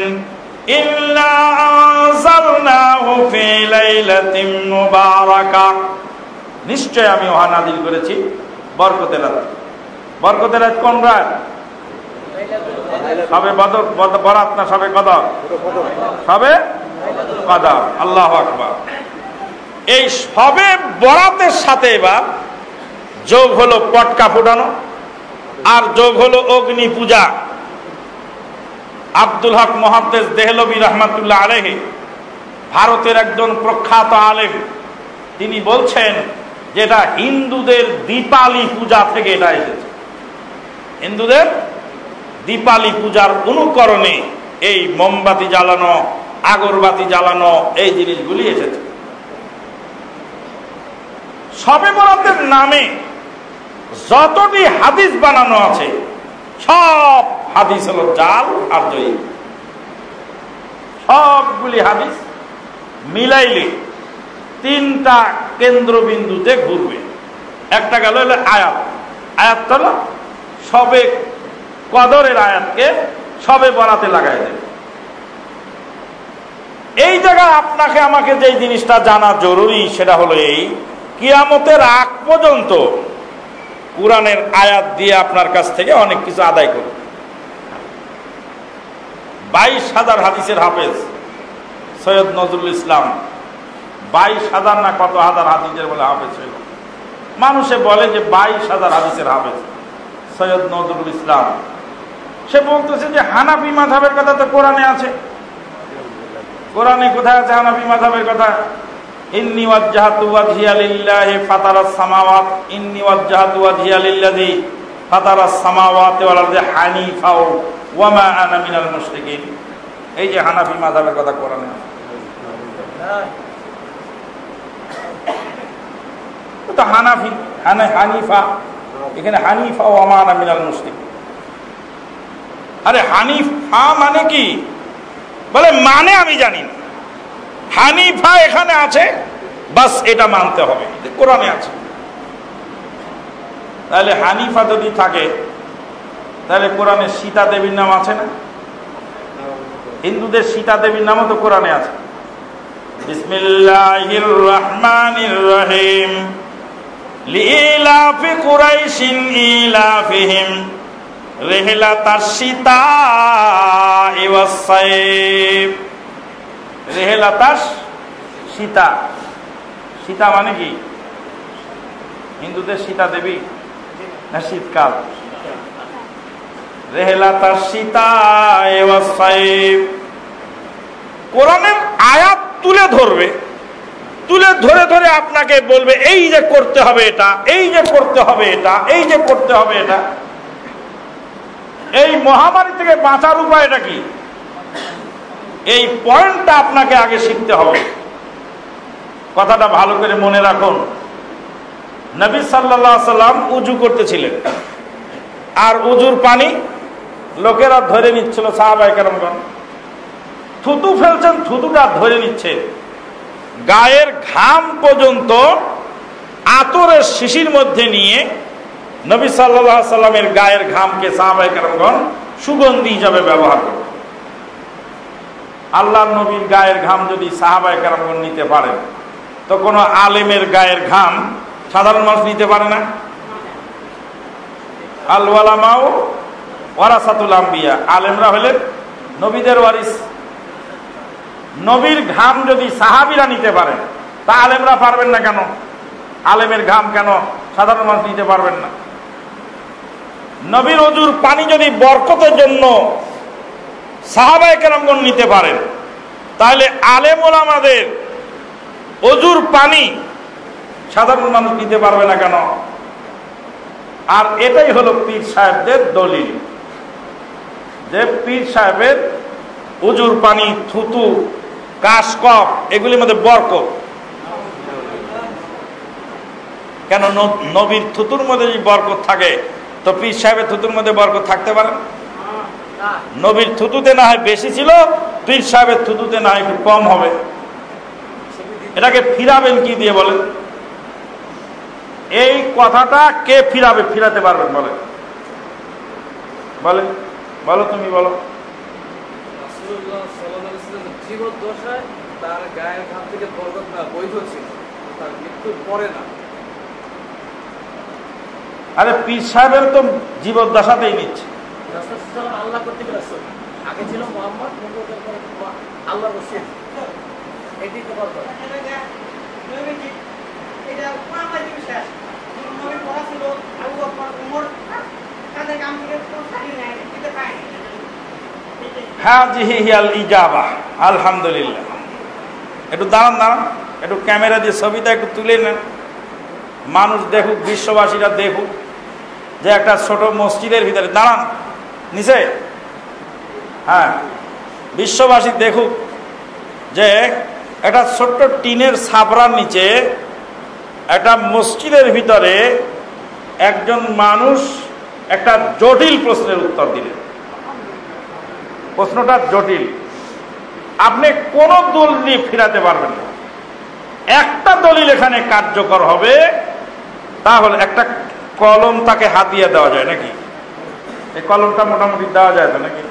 S2: ইন্না আনজালনাহু ফি লাইলাতিন মুবারাকাহ, নিশ্চয় আমি ওহা নাযিল করেছি বরকতের রাতে। বরকতের রাত কোন রাত? সবে বরাত না সবে কদর? সবে কদর। আল্লাহু আকবার। এই সবে বরাতের সাথে এবার যোগ হলো পটকা ফুটানো আর যোগ হলো অগ্নি পূজা। আব্দুল হক মুহাদ্দিস দেহলভী রাহমাতুল্লাহ আলাইহি, ভারতের একজন প্রখ্যাত আলেম, তিনি বলছেন যে এটা হিন্দুদের দীপালি পূজা থেকে এটা এসেছে। হিন্দুদের দীপালি পূজার অনুকরণে এই মোমবাতি জ্বালানো, আগরবাতি জ্বালানো, এই জিনিসগুলি এসেছে। শবে বরাতের নামে যতটি হাদিস বানানো আছে সব হাদিস হলো জাল আর জয়ী। সবগুলি হাদিস মিলাইলে 3টা কেন্দ্রবিন্দুতে ঘুরবে। একটা গেল হলো আয়াত, আয়াত হলো সবে কদরের আয়াতকে সবে বরাতে লাগাই দেবে। এই জায়গায় আপনাকে আমাকে যে জিনিসটা জানা জরুরি সেটা হলো এই, কিয়ামতের আগ পর্যন্ত কুরআনের আয়াত দিয়ে আপনার কাছ থেকে অনেক কিছু আদায় করবে। 22,000 হাদিসের হাফেজ সৈয়দ নজরুল ইসলাম, 22,000 না কত হাজার হাদিসের বলে হাফেজ হইল। মানুষে বলে যে 22,000 হাদিসের হাফেজ সৈয়দ নজরুল ইসলাম। সে বলতেছে যে হানাফি মাযহাবের কথা তো কোরআনে আছে। কোরআনে কোথায় আছে হানাফি মাযহাবের কথা? ইন্নী ওয়াজ্জাহতু ওয়াজহিয়া লিল্লাহি ফাতারাস সামাওয়াত ইন্নী ওয়াজ্জাহতু ওয়াজহিয়া লিল্লাযী ফাতারাস সামাওয়াতি ওয়াল আরদি হানিফা ওয়া মা আনা মিনাল মুশরিকিন। এই যে হানাফি মাযহাবের কথা কোরআনে আছে। তো হানাফি হানিফা, এখানে হানিফা ওয়া মা আনা মিনাল মুশরিকিন। আরে হানিফা মানে কি? বলে মানে আমি জানি না, হানিফা এখানে আছে, বাস এটা মানতে হবে, কোরআনে আছে। তাহলে হানিফা যদি থাকে তাহলে কোরআনে সীতা দেবীর নাম আছে না? হিন্দুদের সীতা দেবীর নামও তো কোরআনে আছে। বিসমিল্লাহির রহমানির রহিম লিইলাফি কুরাইশিন ইলাফিহিম রিহলাতাশ শিতা'i ওয়াস সাইফ। রিহলাতাশ সীতা, সীতা মানে কি? হিন্দুদের সীতা দেবী না শীতকাল? রিহলাতাশ শিতা'i ওয়াস সাইফ। কোরআনের আয়াত তুলে ধরবে, তুলে ধরে ধরে আপনাকে বলবে এই যে করতে হবে এটা, এই যে করতে হবে এটা, এই যে করতে হবে এটা। এই মহামারী থেকে বাঁচার উপায়টা কি? এই পয়েন্টটা আপনাকে আগে শিখতে হবে। কথাটা ভালো করে মনে রাখুন। নবী সাল্লাল্লাহু আলাইহি সাল্লাম উযু করতেছিলেন, আর উযুর পানি লোকেরা ধরে নিচ্ছিল, সাহাবায়ে কেরামগণ থুতু ফেলছেন, থুতুটা ধরে নিচ্ছে, গায়ের ঘাম পর্যন্ত আতরের শিশির মধ্যে নিয়ে নবী সাল্লাল্লাহু আলাইহি সাল্লামের গায়ের ঘামকে সাহাবায়ে কেরামগণ সুগন্ধি হিসাবে ব্যবহার করত। আল্লাহর নবীর গায়ের ঘাম যদি সাহাবায়ে কেরামগণ নিতে পারেন, তো কোনো আলেমের গায়ের ঘাম সাধারণ মানুষ নিতে পারে না? আল উলামাউ ওয়ারাসাতুল আম্বিয়া, আলেমরা হলেন নবীদের ওয়ারিস। নবীর ঘাম যদি সাহাবীরা নিতে পারেন, তা আলেমরা পারবেন না কেন? আলেমের ঘাম কেন সাধারণ মানুষ নিতে পারবেন না? নবীর ওযুর পানি যদি বরকতের জন্য সাহাবায়ে কেরামগণ নিতে পারেন, তাহলে আলেম ওলামাদের অজুর পানি সাধারণ মানুষ দিতে পারবে না কেন? আর এটাই হলো পীর সাহেবদের দলিল, যে পীর সাহেবের অজুর পানি, থুতু, কাশকফ এগুলির মধ্যে বরকত। কেন? নবীর থুতুর মধ্যে যদি বরকত থাকে তো পীর সাহেবের থুতুর মধ্যে বরকত থাকতে পারে? নবীর থুতুতে না হয় বেশি ছিল, পীর সাহেবের থুতুতে না হয় একটু কম হবে। এটাকে ফিরাবেন কি দিয়ে বলেন? এই কথাটা কে ফিরাবে? ফিরাতে পারবেন বলেন? বলেন, বলো, তুমি বলো।
S3: রাসূলুল্লাহ সাল্লাল্লাহু আলাইহি ওয়াসাল্লাম জীবদ্দশায় তার গায়ের ঘাম থেকে বরকত না বৈধ ছিল, তার মৃত্যুর পরে না।
S2: আরে পীর সাহেবের তো জীবদ্দশাতেই নিচ্ছে।
S3: রাসূল সাল্লাল্লাহু আল্লাহ কর্তৃক রাসূল, আগে ছিল মুহাম্মদ, মুহাম্মদের পরে আল্লাহর রাসূল। এটাই তো বরকত। এটা কোরআনের বিশ্বাস। নবী পড়া ছিল, আবু বকর, ওমর তাদের কাম থেকে কোনো ছাড়ি নাই, দিতে পায় না।
S2: হাজিহি হিয়াল ইজাবা। আলহামদুলিল্লাহ। একটু দাঁড়ান, দাঁড়ান, একটু ক্যামেরা দিয়ে ছবিটা একটু তুলে নেন, মানুষ দেখুক, বিশ্ববাসীরা দেখুক যে একটা ছোট মসজিদের ভিতরে দাঁড়ান নিচে, হ্যাঁ, বিশ্ববাসী দেখুক যে একটা ছোট্ট টিনের ছাপরার নিচে একটা মসজিদের ভিতরে একজন মানুষ একটা জটিল প্রশ্নের উত্তর দিলেন। প্রশ্নটা জটিল, আপনি কোন দলিল ফিরাতে পারবেন না। একটা দলিল এখানে কার্যকর হবে, তাহলে একটা কলম তাকে হাতিয়ে দেওয়া যায় নাকি? এই কলমটা মোটামুটি দেওয়া যায় তো নাকি?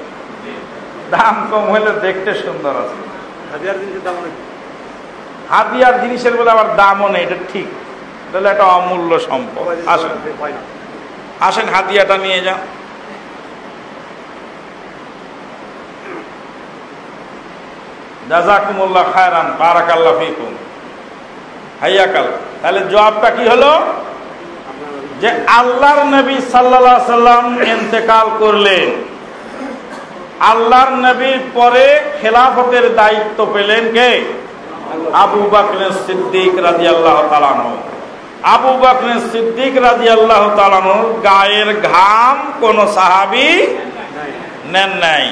S2: দাম কম হলে দেখতে সুন্দর আছে। হাতিয়ার জিনিসের বলে আবার দামও নেই, এটা ঠিক, তাহলে একটা অমূল্য সম্পদ। আসেন, আসেন, হাতিয়াটা নিয়ে যান। জাযাকুমুল্লাহ খায়রান, বারাকাল্লাহু ফীকুম, হাইয়াকাল্লাহ। তাহলে জবাবটা কি হলো? যে আল্লাহর নবী সাল্লাল্লাহু আলাইহি সাল্লাম ইন্তেকাল করলেন, আল্লাহর নবীর পরে খেলাফতের দায়িত্ব পেলেন কে? আবু বকর সিদ্দিক রাদিয়াল্লাহু তাআলা আনহু। আবু বকর সিদ্দিক রাদিয়াল্লাহু তাআলা আনহুর গায়ের ঘাম কোন সাহাবী নেন নাই।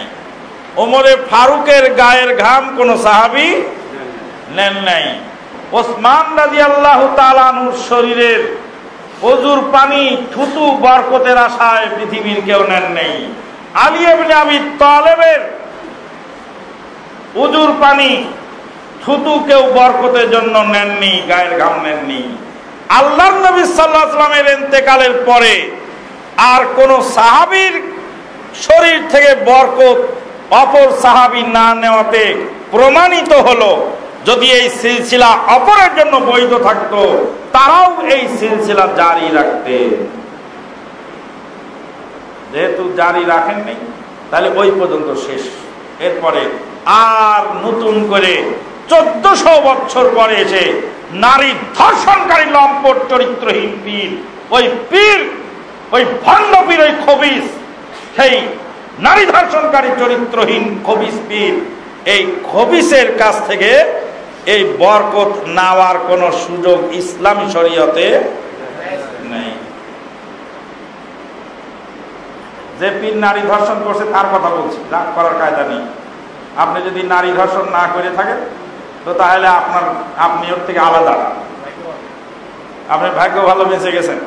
S2: ওমরে ফারুকের গায়ের ঘাম কোন সাহাবী নেন নাই। ওসমান রাদিয়াল্লাহু তাআলা আনহুর শরীরের ওজুর পানি, থুতু, বরকতের আশায় পৃথিবীর কেউ নেন নাই। আলী ইবনে আবি তালেবের ওজুর পানি, থুতু কেউ বরকতের জন্য নেননি, গায়ের ঘাম নেননি। আল্লাহর নবী সাল্লাল্লাহু আলাইহি ওয়াসাল্লামের ইন্তেকালের পরে আর কোন সাহাবীর শরীর থেকে বরকত অপর সাহাবী না নেওয়াতে প্রমাণিত হলো। যদি এই সিলসিলা অপরের জন্য বৈধ থাকতো, তারাও এই সিলসিলা জারি রাখতে। যেহেতু জারি রাখেননি, তাহলে ওই পর্যন্ত শেষ। এরপরে আর নতুন করে 1400 বছর পরে এসে নারী ধর্ষণকারী লম্পট চরিত্রহীন পীর, ওই পীর, ওই ভণ্ড পীর, ওই খবিস, সেই নারী ধর্ষণকারী চরিত্রহীন খবিস পীর, এই খবিসের কাছ থেকে এই বরকত নেওয়ার কোন সুযোগ ইসলামী শরীয়তে নেই। যে পীর নারী ধর্ষণ করছে তার কথা বলছি, রাগ করার কায়দা নেই। আপনি যদি নারী ধর্ষণ না করে থাকেন তো তাহলে আপনি ওর থেকে আলাদা, আপনি ভাগ্য ভালো বেঁচে গেছেন।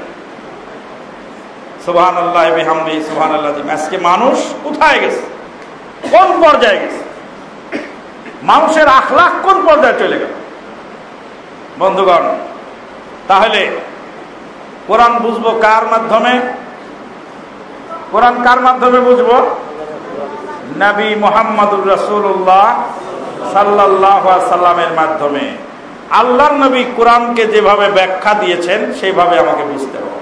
S2: সুবহানাল্লাহি বিহামদিহি সুবহানাল্লাহ। আজকে মানুষ কোথায় গেছে, কোন পর্যায়ে গেছে, মানুষের আখলাক কোন পর্যায়ে চলে গেল বন্ধুগণ। তাহলে কোরআন বুঝবো কার মাধ্যমে? কোরআন কার মাধ্যমে বুঝবো? নবী মুহাম্মদুর রাসূলুল্লাহ সাল্লাল্লাহু আলাইহি সাল্লামের মাধ্যমে। আল্লাহর নবী কোরআনকে যেভাবে ব্যাখ্যা দিয়েছেন সেইভাবে আমাকে বুঝতে হবে।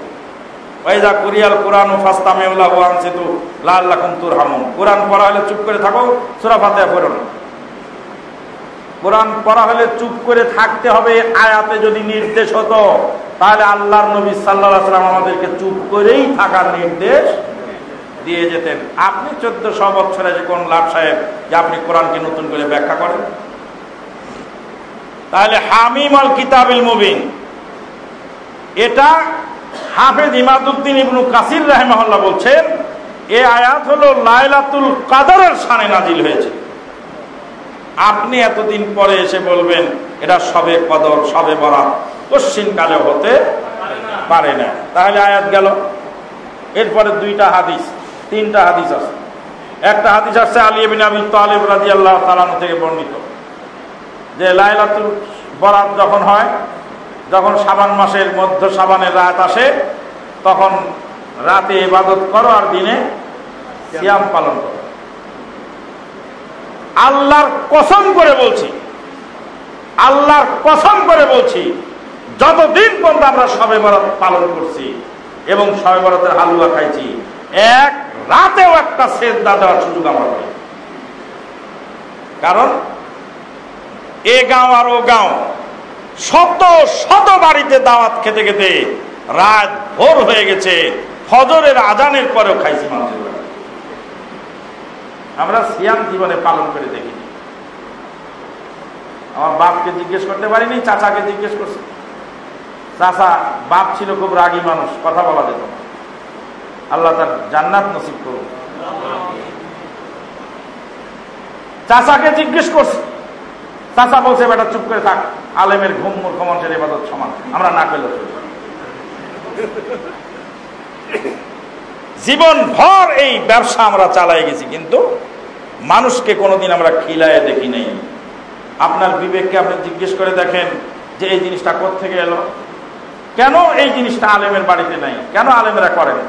S2: ওয়াইজা কুরিয়াল কুরআনু ফাসতামিউ লাহু ওয়া আনসিতু লাআল্লাকুম তুরহামুন। কোরআন পড়া হলে চুপ করে থাকো, সূরা ফাতিহা পড়ো না। কোরআন পড়া হলে চুপ করে থাকতে হবে, আয়াতে যদি নির্দেশ হতো তাহলে আল্লাহর নবী সাল্লাল্লাহু আলাইহি ওয়াসাল্লাম আমাদেরকে চুপ করেই থাকার নির্দেশ দিয়ে যেতেন। আপনি 1400 বছরে যে কোন লাভ সাহেব যে আপনি কোরআনকে নতুন করে ব্যাখ্যা করেন? তাহলে হামিম আল কিতাবিল মুবিন, এটা হাফেজ ইমাদউদ্দিন ইবনু কাসির রাহিমাহুল্লাহ বলছেন এই আয়াত হলো লাইলাতুল কদরের শানে নাজিল হয়েছে। আপনি এতদিন পরে এসে বলবেন এটা সবে কদর, সবে বরাত কশ্চিন কালে হতে পারে না, তাহলে আয়াত গেল। এরপরে দুইটা হাদিস, তিনটা হাদিস আছে। একটা হাদিস আসছে আলী ইবনে আবি তালিব রাদিয়াল্লাহু তাআলা আনহু থেকে বর্ণিত যে লাইলাতুল বরাত যখন হয়, যখন শাবান মাসের মধ্য শাবানের রাত আসে, তখন রাতে ইবাদত করো আর দিনে সিয়াম পালন করো। আল্লাহর কসম করে বলছি, আল্লাহর কসম করে বলছি, যতদিন পর্যন্ত আমরা শবে বরাত পালন করছি এবং শবে বরাতের হালুয়া খাইছি, এক রাতেও একটা সেজদা দেওয়ার সুযোগ আমরা পাই। কারণ এ গাঁও আর ও গাঁও শত শত বাড়িতে দাওয়াত খেতে খেতে রাত ভোর হয়ে গেছে, ফজরের আজানের পরেও খাইছি মানুষের বাড়ি। আমরা সিয়াম জীবনে পালন করে দেখিনি। আমার বাপকে জিজ্ঞেস করতে পারিনি, চাচাকে জিজ্ঞেস করছি। চাচা বাপ ছিল খুব রাগী মানুষ, কথা বলা যেত না। আল্লাহ তার জান্নাত নসিব করুন। চাচাকে জিজ্ঞেস করছি, চাচা বলছে বেটা চুপ করে থাক, আলেমের ঘুম মূর্খ মানুষের ইবাদত সমান, আমরা না পেলে জীবন ভর এই ব্যবসা আমরা চালাই গেছি, কিন্তু মানুষকে কোনোদিন আমরা খিলায় দেখি নাই। আপনার বিবেককে আপনি জিজ্ঞেস করে দেখেন যে এই জিনিসটা কোত্থেকে এলো, কেন এই জিনিসটা আলেমের বাড়িতে নাই, কেন আলেমেরা করেন?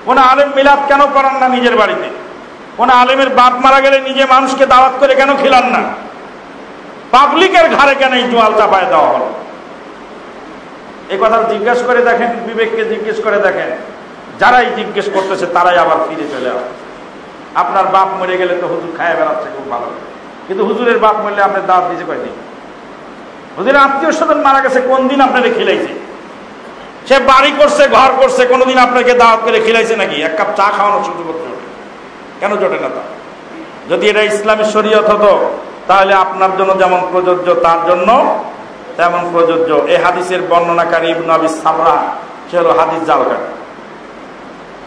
S2: কোন আলেম মিলাদ কেন করান না নিজের বাড়িতে? কোন আলেমের বাপ মারা গেলে নিজে মানুষকে দাওয়াত করে কেন খিলান না? পাবলিকের ঘাড়ে কেন এই জোয়াল চাপায় দেওয়া হলো? এই কথা জিজ্ঞেস করে দেখেন, বিবেককে জিজ্ঞেস করে দেখেন। যারাই জিজ্ঞেস করতেছে তারাই আবার ফিরে চলে আসে। আপনার বাপ মরে গেলে তো হুজুর খায় বেড়াচ্ছে, খুব ভালো, কিন্তু হুজুরের বাপ মরলে আপনার দাওয়াত দিয়েছে কয়দিন? হুজুরের আত্মীয় স্বজন মারা গেছে, কোন দিন আপনাকে খিলাইছে? সে বাড়ি করছে, ঘর করছে, কোনোদিন আপনাকে দাওয়াত করে খিলাইছে নাকি? এক কাপ চা খাওয়ানোর সুযোগ জোটে? কেন জোটে না? তা যদি এটা ইসলামী শরীয়ত হতো তাহলে আপনার জন্য যেমন প্রযোজ্য তার জন্য তেমন প্রযোজ্য। এই হাদিসের বর্ণনাকারী ইবনে আবি সাবরা, সে হলো হাদিস জালকারী।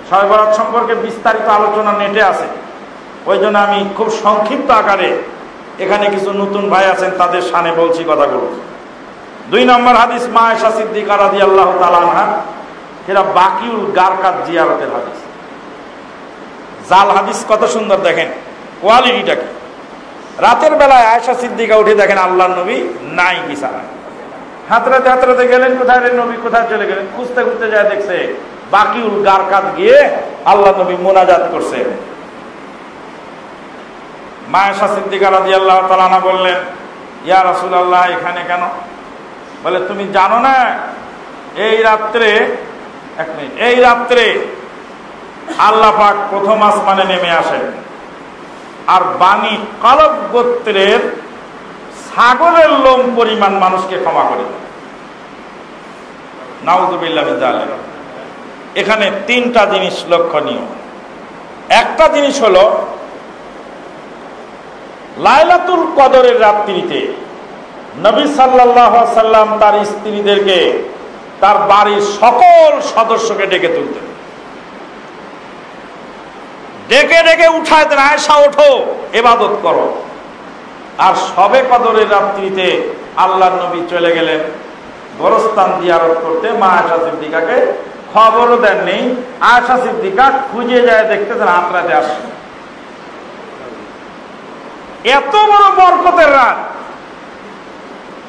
S2: শবে বরাত সম্পর্কে বিস্তারিত আলোচনা নেটে আছে, ওই জন্য আমি খুব সংক্ষিপ্ত আকারে এখানে কিছু নতুন ভাই আছেন তাদের শানে বলছি কথাগুলো। 2 নম্বর হাদিস মা আয়েশা সিদ্দিকা রাদিয়াল্লাহু তাআলা আনহা, এরা বাকিউল গারকাত জিয়ারতের হাদিস। জাল হাদিস কত সুন্দর, দেখেন কোয়ালিটিটা কি। রাতের বেলায় আয়েশা সিদ্দিকা উঠে দেখেন আল্লাহর নবী নাই বিছানায়। হাতরাতে হাতরাতে গেলেন, কোথায় রে নবী, কোথায় চলে গেলেন? খুঁজতে খুঁজতে যায় দেখছে বাকিউল গারকাত গিয়ে আল্লাহ নবী মোনাজাত করছে। মা আয়েশা সিদ্দিকা রাদিয়াল্লাহু তাআলা আনহা বললেন, ইয়া রাসূলুল্লাহ এখানে কেন? বলে তুমি জানো না এই রাত্রে, এক মিনিট, এই রাত্রে আল্লাহ পাক প্রথম আসমানে নেমে আসেন আর বানি কালব গোত্রের ছাগলের লোম পরিমাণ মানুষকে ক্ষমা করে দেন। নাউযুবিল্লাহ মিন যালিক। এখানে 3টা জিনিস লক্ষণীয়। একটা জিনিস হলো লাইলাতুল কদরের রাত্রিতে নবী সাল্লাল্লাহু আলাইহি সাল্লাম তার স্ত্রীদেরকে, তার বাড়ির সকল সদস্যকে ডেকে তুলতেন, ডেকে ডেকে উঠায় দেন, আয়েশা ওঠো ইবাদত করো। আর শবে কদরের রাত্রিতে আল্লাহর নবী চলে গেলেন গোরস্থান জিয়ারত করতে। মা আয়েশা সিদ্দিকাকে খবরও দেননি। আয়েশা সিদ্দিকা খুঁজে যায়, দেখতেছেন হাতরাতে আসে। এত বড় বরকতের রাত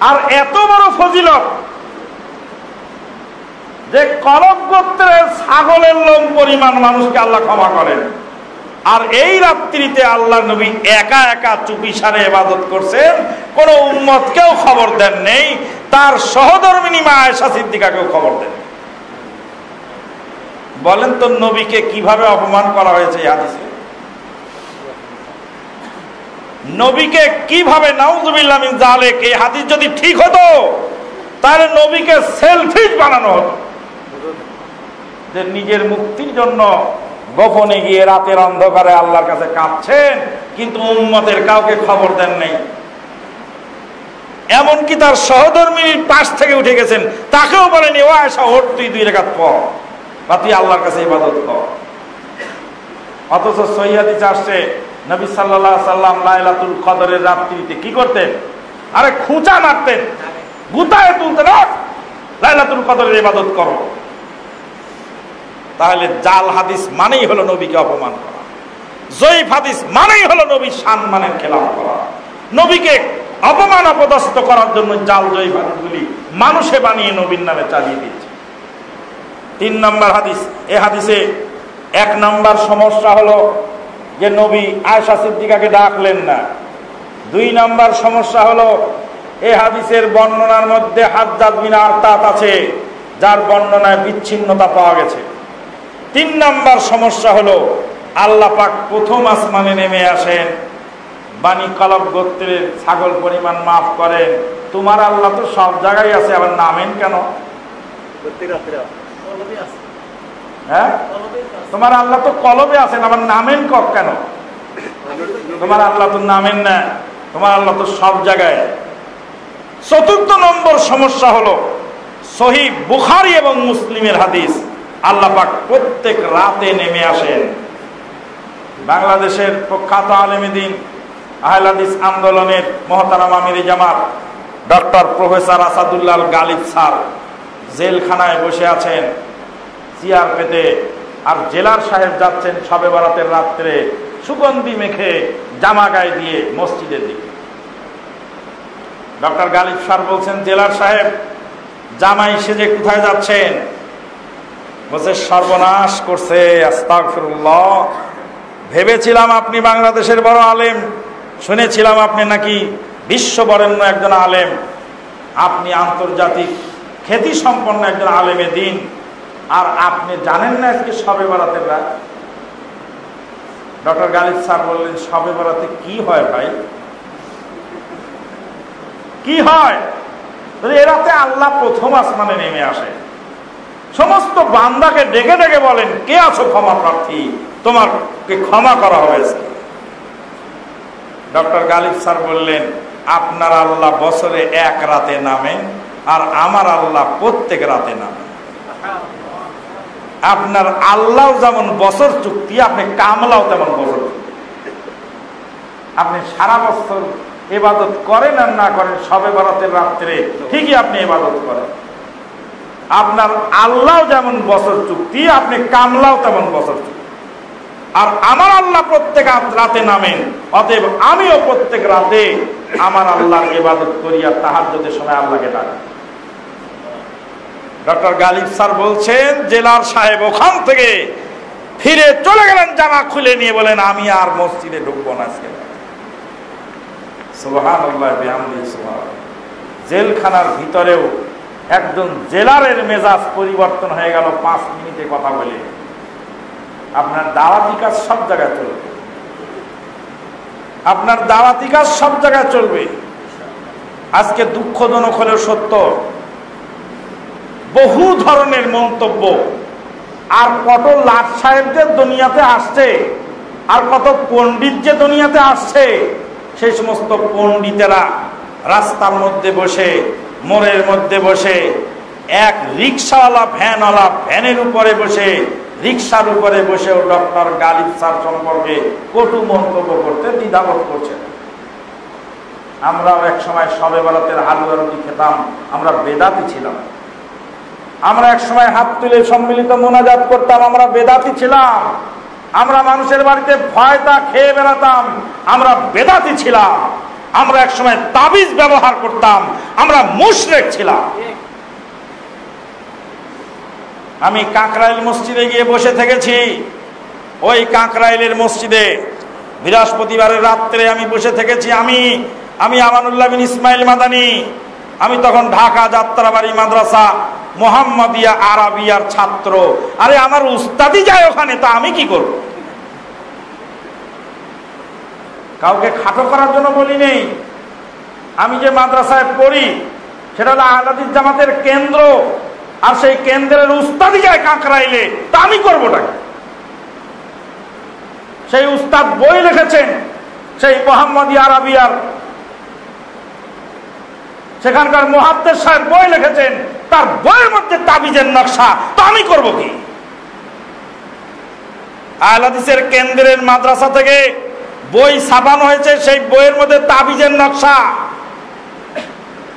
S2: আর এত বড় ফজিলত যে কলব গোত্রের ছাগলের লোম পরিমাণ মানুষকে আল্লাহ ক্ষমা করেন। আর এই রাত্রিতে আল্লাহ নবী একা একা চুপি সারে ইবাদত করছেন, কোন উম্মতকেও খবর দেন নেই, তার সহধর্মিনী মা আয়েশা সিদ্দিকাকেও খবর দেন। বলেন তো নবীকে কিভাবে অপমান করা হয়েছে এই হাদিসে? নবীকে কিভাবে, নাউযুবিল্লাহ মিন যালিক, এই হাদিস যদি ঠিক হতো তাহলে নবীকে সেলফিশ বানানো হতো, যে নিজের মুক্তির জন্য গোপনে গিয়ে রাতের অন্ধকারে আল্লাহর কাছে কাঁদছেন, কিন্তু উম্মতের কাউকে খবর দেন নাই। এমনকি তার সহধর্মীর পাশ থেকে উঠে গেছেন, তাকেও বলেনি ও আয়েশা ওঠ, তুই 2 রাকাত পড় বা তুই আল্লাহর কাছে ইবাদত কর। অথচ সহিহ হাদিসে আসছে নবী সাল্লাল্লাহু আলাইহি সাল্লাম লাইলাতুল কদরের রাত্রিতে কি করতেন? আরে খুঁচা মারতেন, গুতায় তুলতেন, লাইলাতুল কদরের ইবাদত করো। তাহলে জাল হাদিস মানেই হলো নবীকে অপমান করা, জয়ীফ হাদিস মানেই হলো নবীর সম্মানের খেলাফ করা। নবীকে অপমান অপদস্থ করার জন্য জাল জয়ীফ হাদিসগুলি মানুষে বানিয়ে নবীর নামে চালিয়ে দিয়েছে। 3 নম্বর হাদিস, এই হাদিসে 1 নম্বর সমস্যা হলো যে নবী আয়েশা সিদ্দিকাকে ডাকলেন না। 2 নম্বর সমস্যা হলো এই হাদিসের বর্ণনার মধ্যে হাজ্জাজ বিন আরতাত আছে, যার বর্ণনায় বিচ্ছিন্নতা পাওয়া গেছে। 3 নম্বর সমস্যা হলো আল্লাহ পাক প্রথম আসমানে নেমে আসেন, বানি কলব গোত্রের ছাগল পরিমাণ মাফ করেন। তোমার আল্লাহ তো সব জায়গায় আছে, আবার নামেন কেন? হ্যাঁ, তোমার আল্লাহ তো কলবে আছেন, আবার নামেন কেন? তোমার আল্লাহ তো নামেন না, তোমার আল্লাহ তো সব জায়গায়। 4 নম্বর সমস্যা হলো সহিহ বুখারী এবং মুসলিমের হাদিস, আল্লাহ পাক প্রত্যেক রাতে নেমে আসেন। বাংলাদেশের প্রখ্যাত আলেমে দ্বীন আহলে হাদিস আন্দোলনের মহতারাম আমিরে জামাত doctor professor Asadullah Galib sir জেলখানায় বসে আছেন চেয়ার পেতে, আর জেলার সাহেব যাচ্ছেন শবে বরাতের রাত্রে সুগন্ধি মেখে জামা গায়ে দিয়ে মসজিদের দিকে। ডক্টর গালিব স্যার বলছেন, জেলার সাহেব জামাই সেজে কোথায় যাচ্ছেন? বলছে, সর্বনাশ করছে, আস্তাগফিরুল্লাহ, ভেবেছিলাম আপনি বাংলাদেশের বড় আলেম, শুনেছিলাম আপনি নাকি বিশ্ব বরেণ্য একজন আলেম, আপনি আন্তর্জাতিক খ্যাতি সম্পন্ন একজন আলেমে দ্বীন, আর আপনি জানেন না আজকে শবে বরাতের রাত? ডক্টর গালিব স্যার বললেন, শবে বরাতে কি হয় ভাই, কি হয়? এ রাতে আল্লাহ প্রথম আসমানে নেমে আসে, সমস্ত বান্দাকে ডেকে ডেকে বলেন, কে আছো ক্ষমা প্রার্থী, তোমাকে ক্ষমা করা হয়েছে। ডক্টর গালিব স্যার বললেন, আপনার আল্লাহ বছরে 1 রাতে নামেন, আর আমার আল্লাহ প্রত্যেক রাতে নামেন। আপনার আল্লাহ যেমন বছর চুক্তি, আপনি কামলাও তেমন বছর চুক্তি। আপনি সারা বছর ইবাদত করেন আর না করেন, শবে বরাতের রাত্রে ঠিকই আপনি ইবাদত করেন। আপনার আল্লাহ যেমন বছর চুক্তি, আপনি কামলাও তেমন বছর চুক্তি। আর আমার আল্লাহ প্রত্যেক রাতে নামেন, অতএব আমিও প্রত্যেক রাতে আমার আল্লাহর ইবাদত করি আর তাহাজ্জুদের সময় আল্লাহকে ডাকি। ডক্টর গালিব স্যার বলছেন, জেলার সাহেব ওখান থেকে ফিরে চলে গেলেন জামা খুলে নিয়ে, বলেন, আমি আর মসজিদে ঢুকবো না আজকে। সুবহানাল্লাহ বিহামদিহি সুবহানাল্লাহ। জেলখানার ভিতরেও একজন জেলারের মেজাজ পরিবর্তন হয়ে গেল 5 মিনিটে কথা বলে। আপনার দাওয়াতি কাজ সব জায়গায় চলবে, আপনার দাওয়াতি কাজ সব জায়গায় চলবে। আজকে দুঃখজনক হলেও সত্য, বহু ধরনের মন্তব্য, আর কত লাট সাহেবদের দুনিয়াতে আসছে, আর কত পণ্ডিত যে দুনিয়াতে আসছে, সেই সমস্ত পণ্ডিতেরা রাস্তার মধ্যে বসে, মোড়ের মধ্যে বসে, এক রিক্সাওয়ালা ভ্যানওয়ালা ভ্যানের উপরে বসে, রিক্সার উপরে বসেও ডক্টর গালিব স্যার সম্পর্কে কটু মন্তব্য করতে দ্বিধাবোধ করছে। আমরাও এক সময় শবে বরাতের হালুয়া রুটি খেতাম, আমরা বেদাতি ছিলাম। আমরা এক সময় হাত তুলে সম্মিলিত মোনাজাত করতাম, আমরা বেদাতি ছিলাম। আমরা মানুষের বাড়িতে ভয়তা খেয়ে বেড়াতাম, আমরা বেদাতি ছিলাম। আমরা এক সময় তাবিজ ব্যবহার করতাম, আমরা মুশরিক ছিলাম। আমি কাকরাইল মসজিদে গিয়ে বসে থেকেছি। ওই কাকরাইলের মসজিদে বৃহস্পতিবারের রাত্রে আমি বসে থেকেছি। আমি আমানুল্লাহ বিন ইসমাইল মাদানী, আমি তখন ঢাকা যাত্রাবাড়ি মাদ্রাসা মোহাম্মদিয়া আরাবিয়ার ছাত্র। আরে আমার উস্তাদি যায় ওখানে, তা আমি কি করব? কাউকে খাটো করার জন্য বলি নেই। আমি যে মাদ্রাসায় পড়ি সেটা হলো আহলে হাদিস জামাতের কেন্দ্র, আর সেই কেন্দ্রের উস্তাদি যায় কাকরাইলে, তা আমি করবোটা কি? সেই উস্তাদ বই লিখেছেন, সেই মোহাম্মদিয়া আরাবিয়ার সেখানকার মুহাদ্দিস সাহেব বই লিখেছেন, তার বইয়ের মধ্যে তাবিজের নকশা, তো আমি করব কি? আহলে হাদিসের কেন্দ্রের মাদ্রাসা থেকে বই ছাপানো হয়েছে, সেই বইয়ের মধ্যে তাবিজের নকশা,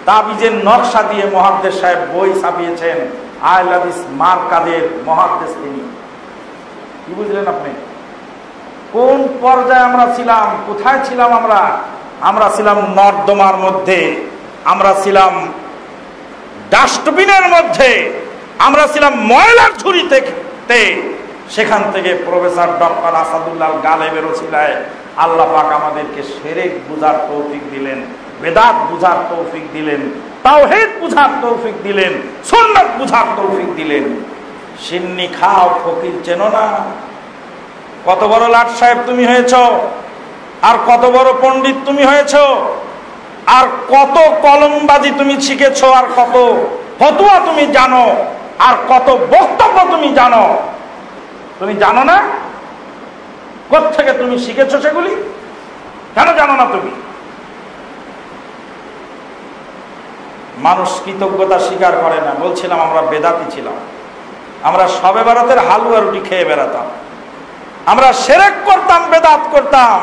S2: তাবিজের নকশা দিয়ে মুহাদ্দিস সাহেব বই ছাপিয়েছেন। আহলে হাদিস মারকাজের মুহাদ্দিস তিনি। কি বুঝলেন আপনি? কোন পর্যায়ে আমরা ছিলাম, কোথায় ছিলাম আমরা? আমরা ছিলাম নর্দমার মধ্যে, আমরা ছিলাম ডাস্টবিনের মধ্যে, আমরা ছিলাম ময়লার ঝুড়িতে। সেখান থেকে প্রফেসর ডক্টর আসাদুল্লাহ গালেবের ওসিলায় আল্লাহ পাক আমাদেরকে শিরক বুঝার তৌফিক দিলেন, বেদাত বুঝার তৌফিক দিলেন, তাওহীদ বুঝার তৌফিক দিলেন, সুন্নাত বুঝার তৌফিক দিলেন। সিন্নি খাও ফকির চেনো না? কত বড় লাট সাহেব তুমি হয়েছ, আর কত বড় পণ্ডিত তুমি হয়েছ, আর কত কলমবাজি তুমি শিখেছ, আর কত ফতোয়া তুমি জানো, আর কত বক্তব্য তুমি জানো। তুমি জানো না? কোত্থেকে তুমি শিখেছ সেগুলি? কেন জানো না তুমি? মানুষ কৃতজ্ঞতা স্বীকার করে না। বলছিলাম আমরা বেদাতি ছিলাম, আমরা শবে বরাতের হালুয়া রুটি খেয়ে বেড়াতাম, আমরা শিরক করতাম, বেদাত করতাম,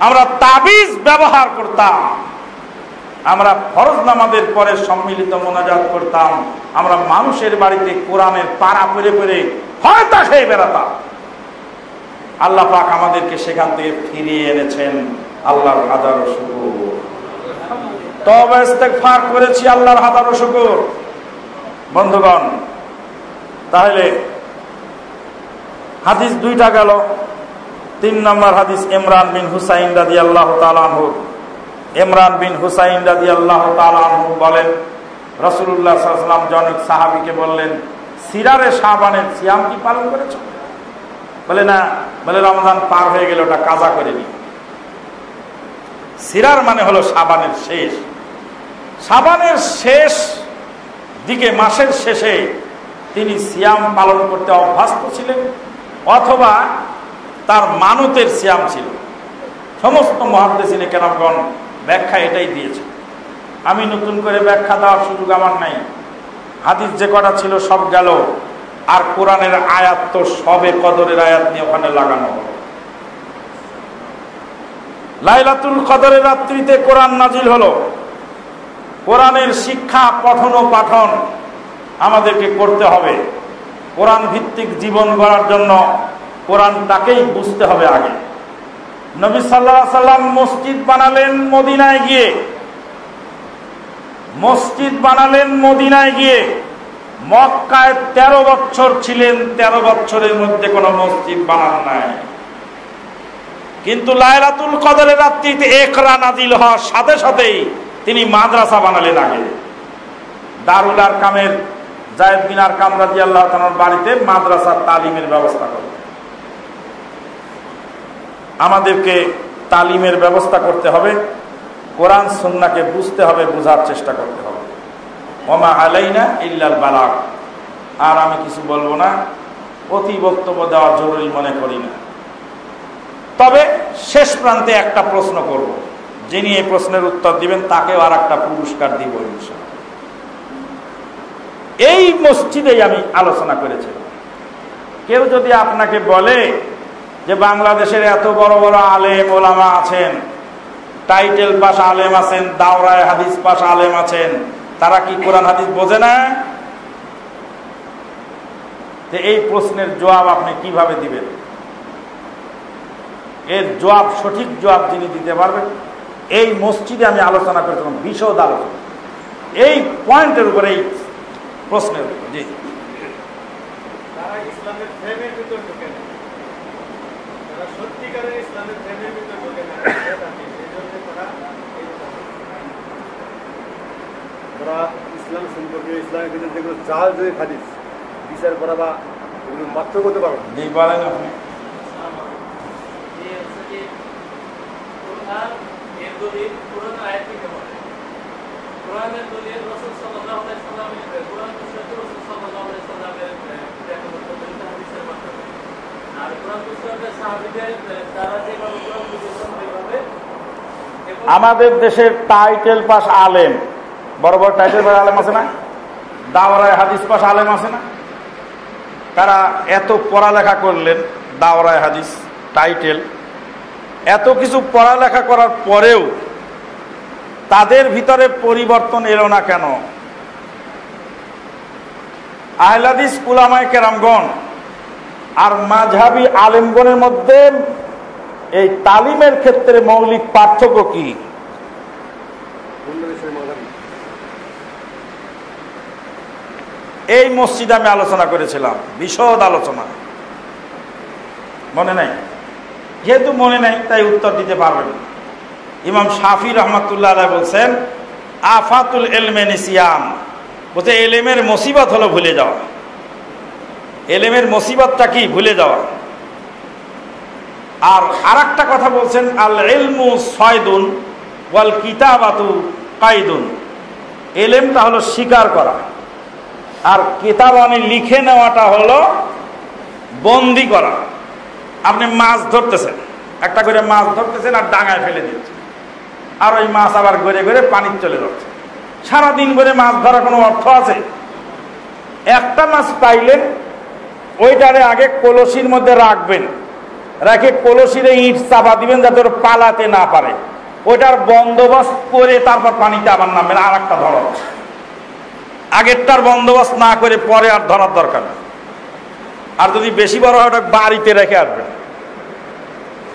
S2: আমরা তাবিজ ব্যবহার করতাম, আমরা ফরজ নামাজের পরে সম্মিলিত মোনাজাত করতাম, আমরা মানুষের বাড়িতে কোরআনের পারা পেরে পেরে হয়তা খেয়ে বেড়াতাম। আল্লাহ পাক আমাদেরকে সেখান থেকে ফিরিয়ে এনেছেন, আল্লাহর হাজারো শুকর। তওবা ইস্তেগফার করেছি, আল্লাহর হাজারো শুকর। বন্ধুগণ, তাহলে হাদিস দুইটা গেল। 3 নম্বর হাদিস ইমরান বিন হুসাইন রাদিয়াল্লাহু তাআলা আনহু। ইমরান বিন হুসাইন রাদিয়াল্লাহু তাআলা আনহু বলেন, রাসূলুল্লাহ সাল্লাল্লাহু আলাইহি ওয়াসাল্লাম জনক সাহাবীকে বললেন, সিরারে শাবানের সিয়াম কি পালন করেছো? বলে না। বলে রমজান পার হয়ে গেল, ওটা কাজা করে নি। সিরার মানে হলো শাবানের শেষ। শাবানের শেষ দিকে, মাসের শেষে তিনি সিয়াম পালন করতে অভ্যস্ত ছিলেন, অথবা তার মানতের সিয়াম ছিল। সমস্ত মুহাদ্দিসিনে কেরামগণ ব্যাখ্যা এটাই দিয়েছে। আমি নতুন করে ব্যাখ্যা দেওয়ার সুযোগ আমার নাই। হাদিস যে কটা ছিল সব গেল, আর কোরআনের আয়াত তো সবে কদরের আয়াত নিয়ে ওখানে লাগানো হলো। লাইলাতুল কদরের রাত্রিতে কোরআন নাজিল হলো। কোরআনের শিক্ষা পঠন ও পাঠন আমাদেরকে করতে হবে। কোরআন ভিত্তিক জীবন গড়ার জন্য কোরআনটাকেই বুঝতে হবে আগে। নবী সাল্লাল্লাহু আলাইহি সাল্লাম মসজিদ বানালেন মদিনায় গিয়ে, মসজিদ বানালেন মদিনায় গিয়ে। মক্কায় 13 বছর ছিলেন, 13 বছরের মধ্যে কোনো মসজিদ বানান নাই। কিন্তু লাইলাতুল কদরের রাত্রিতে ইকরা নাজিল হওয়ার সাথে সাথেই তিনি মাদ্রাসা বানালেন আগে। দারুল আরকামের যায়েদ বিন আরকাম রাদিয়াল্লাহু তাআলার বাড়িতে মাদ্রাসা তালিমের ব্যবস্থা করলেন। আমাদেরকে তালিমের ব্যবস্থা করতে হবে, কোরআন সুন্নাহকে বুঝতে হবে, বোঝার চেষ্টা করতে হবে। ওমা আলাইনা ইল্লাল বালাগ। আর আমি কিছু বলবো না, অতি বক্তব্য দেওয়া জরুরি মনে করি না। তবে শেষ প্রান্তে একটা প্রশ্ন করব, যিনি এই প্রশ্নের উত্তর দিবেন তাকেও আর একটা পুরস্কার দিব ইনশাআল্লাহ। এই মসজিদেই আমি আলোচনা করেছিলাম। কেউ যদি আপনাকে বলে যে বাংলাদেশের এত বড় বড় আলেম ওলামা আছেন, টাইটেল পাস আলেম আছেন, দাওরায়ে হাদিস পাস আলেম আছেন, তারা কি কোরআন হাদিস বোঝে না? এই প্রশ্নের জবাব আপনি কিভাবে দিবেন? এর জবাব, সঠিক জবাব যিনি দিতে পারবেন, এই মসজিদে আমি আলোচনা করেছিলাম, বিশদ আলোচনা এই পয়েন্টের উপরে, এই প্রশ্নের উপর। জি,
S4: তারা ইসলামের ফ্রেমের ভিতর ঢোকে না, তারা সত্যিকারের ইসলামের ফ্রেমের ভিতর ঢোকে না, তারা ইসলাম সম্পর্কে, ইসলামের ভিতরে যেগুলো জাল জয়ী হাদিস বিচার করা বা এগুলো মাত্র করতে পারবে না।
S2: জি, বলেন আপনি। আমাদের দেশের টাইটেল পাস আলেম বড় বড় টাইটেল বড় আলেম আছে না, দাওরায়ে হাদিস পাশ আলেম আছে না, তারা এত পড়ালেখা করলেন, দাওরায়ে হাদিস টাইটেল, এত কিছু পড়ালেখা করার পরেও তাদের ভিতরে পরিবর্তন এলো না কেন? আহলে হাদিস উলামায়ে কেরামগণ আর মাযহাবী আলেমগণের মধ্যে এই তালিমের ক্ষেত্রে মৌলিক পার্থক্য কি? এই মসজিদে আমি আলোচনা করেছিলাম, বিশদ আলোচনা, মনে নাই? যেহেতু মনে নাই তাই উত্তর দিতে পারবেন। ইমাম শাফি রহমাতুল্লাহ আলাইহি বলছেন, আফাতুল ইলমে নিসিয়ান, বলতে এলেমের মুসিবত হলো ভুলে যাওয়া। এলেমের মুসিবতটা কি? ভুলে যাওয়া। আর আরেকটা কথা বলছেন, আল ইলমু সাইদুন ওয়াল কিতাবাতু কাইদুন, এলেমটা হলো স্বীকার করা, আর কিতাবানি লিখে নেওয়াটা হলো বন্দি করা। আপনি মাছ ধরতেছেন, একটা করে মাছ ধরতেছেন আর ডাঙায় ফেলে দিচ্ছেন, আর ওই মাছ আবার ঘুরে ঘুরে পানিতে চলে যাচ্ছে। সারাদিন করে মাছ ধরা কোনো অর্থ আছে? একটা মাছ পাইলেন, ওইটারে আগে কলসির মধ্যে রাখবেন, রেখে কলসিরে ইট চাপা দিবেন যাতে ওর পালাতে না পারে, ওইটার বন্দোবস্ত করে তারপর পানিতে আবার নামবেন আর একটা ধরা। আগেরটার বন্দোবস্ত না করে পরে আর ধরার দরকার নেই। আর যদি বেশি বড় হয় ওটা বাড়িতে রেখে আসবেন,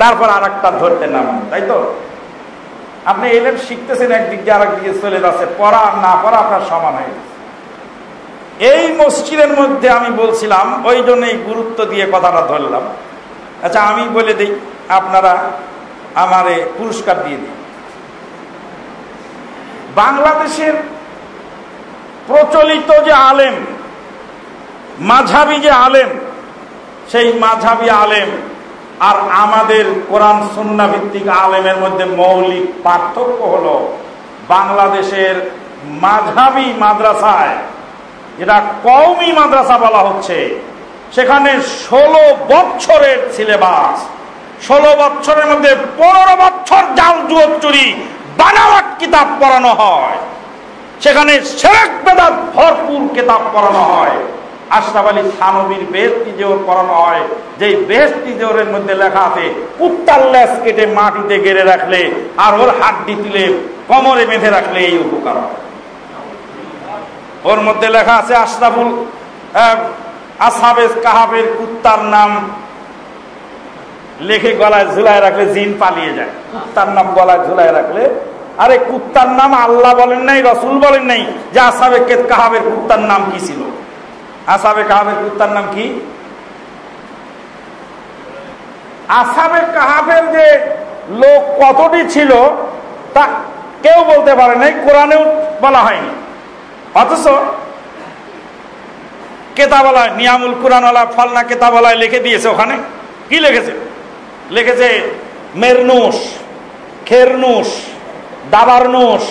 S2: তারপর আর একটা ধরতে নামবেন, তাই তো? আপনি এলেম শিখতেছেন, একদিক দিয়ে আরেক দিকে চলে যাচ্ছে, পড়া আর না পড়া আপনার সমান হয়ে গেছে। এই মসজিদের মধ্যে আমি বলছিলাম, ওই জন্যই গুরুত্ব দিয়ে কথাটা ধরলাম। আচ্ছা, আমি বলে দিই, আপনারা আমারে পুরস্কার দিয়ে দিন। বাংলাদেশের প্রচলিত যে আলেম, মাঝহাবি যে আলেম, সেই মাঝহাবি আলেম আর আমাদের কোরআন সুন্নাহ ভিত্তিক আলেমের মধ্যে মৌলিক পার্থক্য হলো, বাংলাদেশের মাঝহাবি মাদ্রাসায়, যেটা কওমি মাদ্রাসা বলা হচ্ছে, সেখানে 16 বছরের সিলেবাস, 16 বছরের মধ্যে 15 বছর জাল জুয়া চুরি বানাওয়াট কিতাব পড়ানো হয়। সেখানে শিরক বেদাত ভরপুর কিতাব পড়ানো হয়। আশরাফ আলী থানভীর বেহেশতি জোহর পড়ানো হয়, যেই বেহেশতি জোহরের মধ্যে লেখা আছে, কুত্তার লেজ কেটে মাটিতে গেড়ে রাখলে আর ওর হাড্ডি তুলে কোমরে বেঁধে রাখলে এই উপকার হয়। ওর মধ্যে লেখা আছে আশরাফুল আসহাবে কাহাফের কুত্তার নাম লিখে গলায় ঝুলায় রাখলে জিন পালিয়ে যায়। কুত্তার নাম গলায় ঝুলায় রাখলে, আরে কুত্তার নাম আল্লাহ বলেন নাই, রসুল বলেন নাই যে আসহাবে কাহাফের কুত্তার নাম কি ছিল। আসহাবে কাহাফের কুত্তার নাম কি? আসহাবে কাহাফের যে লোক কতটি ছিল তা কেউ বলতে পারে নাই, কোরআনেও বলা হয়নি। অথচ কেতাবলায়, নিয়ামুল কুরআনওয়ালা ফলনা কেতাবলায় লিখে দিয়েছে। ওখানে কি লিখেছে? লিখেছে মেরনুস, খেরনুস, দাবারনুস,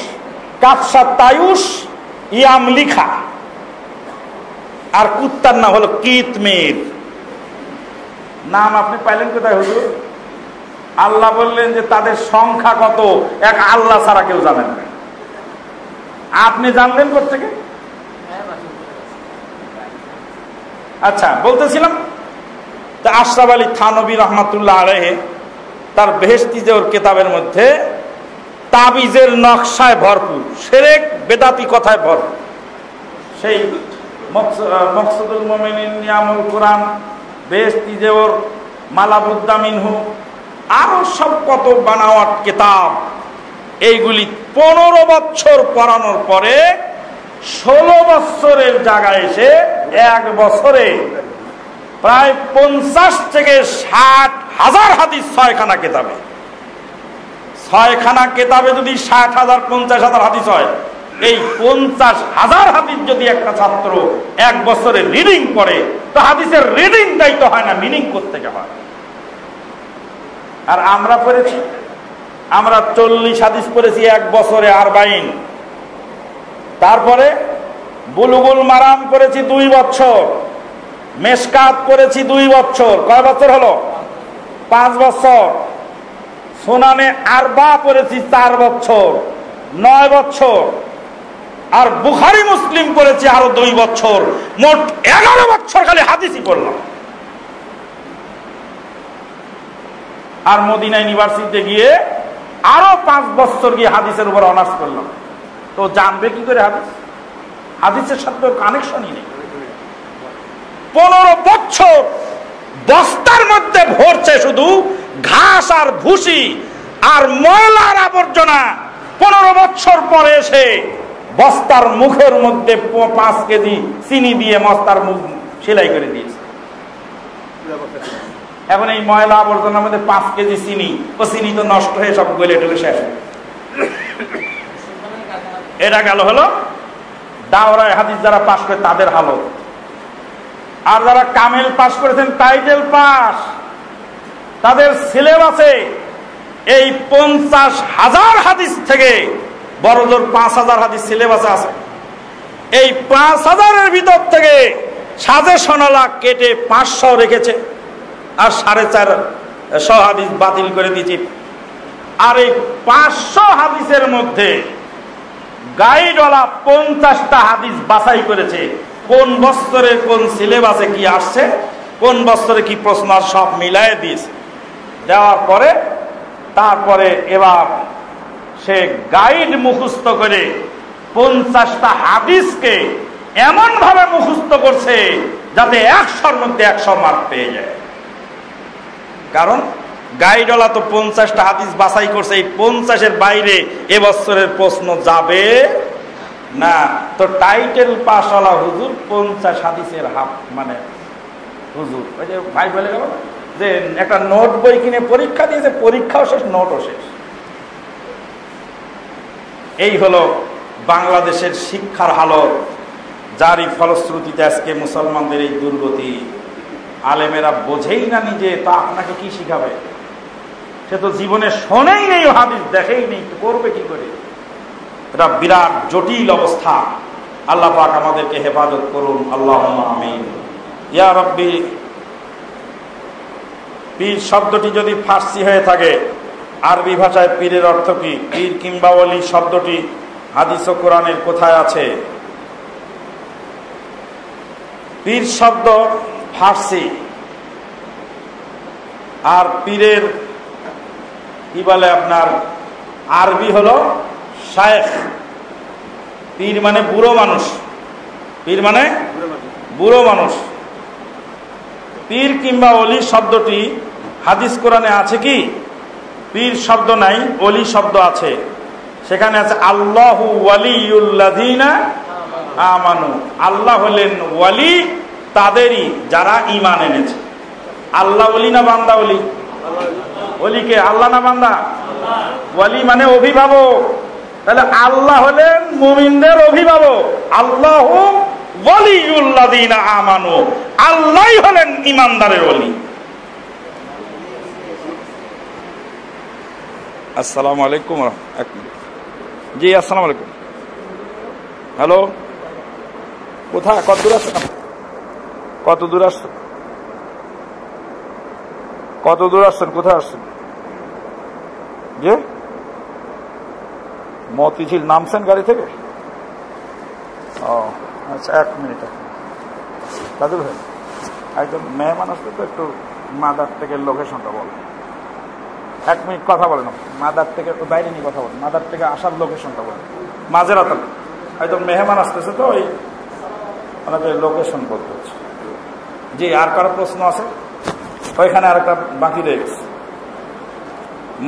S2: কাফসাত তায়ুস, ইয়াম লিখা, আর কুত্তার নাম হলো কিতমির। নাম আপনি পাইলেন কোথায় হুজুর? আল্লাহ বললেন যে তাদের সংখ্যা কত, এক আল্লাহ ছাড়া কেউ জানেন না। আপনি জানলেন কোথেকে? আচ্ছা, বলতেছিলাম, তা আশরাফ আলী থানভী রহমাতুল্লাহ আলাইহি তার বেহেশতি জোহর কিতাবের মধ্যে তাবিজের নকশায় ভরপুর, শিরক বেদাতি কথায় ভরপুর। সেই মকসুদুল মুমিনিন, নিয়ামুল কুরআন, বেহেশতি জোহর, মালাবুদ্দা মিনহু, আরো সব কত বানাওয়াট কিতাব, এইগুলি 15 বছর পড়ানোর পরে 16 বছরের জায়গায় এসে 1 বছরে প্রায় 50 থেকে 60 হাজার হাদিস 6খানা কেতাবে। 6খানা কেতাবে যদি 60,000 50,000 হাদিস হয়, এই 50,000 হাদিস যদি একটা ছাত্র 1 বছরে রিডিং করে, তো হাদিসের রিডিংটাই তো হয় না, মিনিং করতে হয়। আর আমরা পড়েছি, আমরা 40 হাদিস পড়েছি 1 বছরে 40। তারপরে বুলুগুল মারাম করেছি 2 বছর, মেশকাত করেছি 2 বছর। কয় বছর হলো? 5 বছর। সুনানে আরবা পড়েছি 4 বছর, 9 বছর। আর বুখারী মুসলিম পড়েছি আরো 2 বছর, মোট 11 বছর খালি হাদিসই পড়লাম। আর মদিনা ইউনিভার্সিটিতে গিয়ে আরো 5 বছর গিয়ে হাদিসের উপর অনার্স করলাম। তো জানবে কি করে হাদিস? হাদিসের সাথে কানেকশনই নেই। 15 বছর বস্তার মধ্যে ভরছে শুধু ঘাস আর ভুসি আর ময়লার আবর্জনা। 15 বছর পরে এসে বস্তার মুখের মধ্যে 5 কেজি চিনি দিয়ে বস্তার মুখ সেলাই করে দিয়েছে। এখন এই ময়লা আবর্জনার মধ্যে 5 কেজি চিনি, ও চিনি তো নষ্ট হয়ে সব গলে টলে শেষ। এটা গেল হলো দাওরায়ে হাদিস যারা পাশ করে তাদের হালত। আর যারা কামেল পাশ করেছেন, টাইটেল পাস, তাদের সিলেবাসে এই 50,000 হাদিস থেকে বড়জোর 5,000 হাদিস সিলেবাসে আছে। এই 5,000-এর ভিতর থেকে সাজেশনালা কেটে 500 রেখেছে, আর 450 হাদিস বাতিল করে দিয়েছি। আর এই 500 হাদিসের মধ্যে গাইডওয়ালা 50টা হাদিস বাছাই করেছে, কোন বছরের কোন সিলেবাসে কি আসছে, কোন বছরে কি প্রশ্ন, সব মিলায়ে দিয়েছে। দেওয়ার পরে তারপরে এবার সে গাইড মুখস্থ করে 50টা হাদিসকে এমন ভাবে মুখস্থ করছে যাতে 100-র মধ্যে 100 মার্ক পেয়ে যায়। কারণ গাইডওয়ালা তো 50টা হাদিস বাছাই করছে, এই 50-এর বাইরে এবছরের প্রশ্ন যাবে না। তো টাইটেল পাসওয়ালা হুজুর 50 হাদিসের মানে হুজুর, ওই যে ভাই বলে গেল যে একটা নোট বই কিনে পরীক্ষা দিয়েছে, পরীক্ষাও শেষ, নোটও শেষ। এই হলো বাংলাদেশের শিক্ষার হালত, যারই ফলশ্রুতিতে আজকে মুসলমানদের এই দুর্গতি। আলেমেরা বোঝেই না নিজে, তা আপনাকে কি শিখাবে? সে তো জীবনে শোনেই নেই, হাদিস দেখেই নেই, করবে কি করে? এটা বিরাট জটিল অবস্থা। আল্লাহ পাক আমাদেরকে হেফাজত করুন, আল্লাহুম্মা আমিন। ইয়া রাব্বি। পীর শব্দটি যদি ফার্সি হয়ে থাকে, আরবি ভাষায় পীরের অর্থ কি? পীর কিংবা ওলি শব্দটি হাদিস ও কোরআনের কোথায় আছে? পীর শব্দ ফার্সি, আর পীরের কি বলে আপনার আরবি হলো শায়েখ। পীর মানে বুড়ো মানুষ, পীর মানে বুড়ো মানুষ। পীর কিংবা অলি শব্দটি হাদিস কোরআনে আছে কি? পীর শব্দ নাই, অলি শব্দ আছে। সেখানে আছে আল্লাহু ওয়ালিউল্লাযিনা আমানু। আল্লাহ হলেন ওয়ালি তাদেরই যারা ঈমান এনেছে। আল্লাহ ওলি না বান্দা ওলি? ওলিকে আল্লাহ না বান্দা? ওয়ালি মানে অভিভাবক। তাহলে আল্লাহ হলেন মুমিনদের অভিভাবক। আল্লাহু ওয়ালিউল্লাযিনা আমানু, আল্লাহই হলেন ঈমানদারের ওলি। আসসালামু আলাইকুম। এক মিনিট। জি আসসালামু আলাইকুম। হ্যালো, কোথায়, কত দূর আসছেন? কত দূর আসছেন? কত দূর আসছেন? কোথায় আসছেন? যে মতিঝিল নামছেন গাড়ি থেকে? ও আচ্ছা, 1 মিনিট। কাদের ভাই একজন মেহমান আসবে তো, একটু মাদার থেকে লোকেশনটা বলেন। 1 মিনিট কথা বলেন। মাদার থেকে বাইরে নিয়ে কথা বলেন, মাদার থেকে আসার লোকেশনটা বলেন। মাঝেরাত একজন মেহমান আসতেছে তো, ওই ওনাকে লোকেশন বলতে হচ্ছে। জি, আর কারো প্রশ্ন আছে? ওইখানে আর একটা বাকি রয়ে গেছে।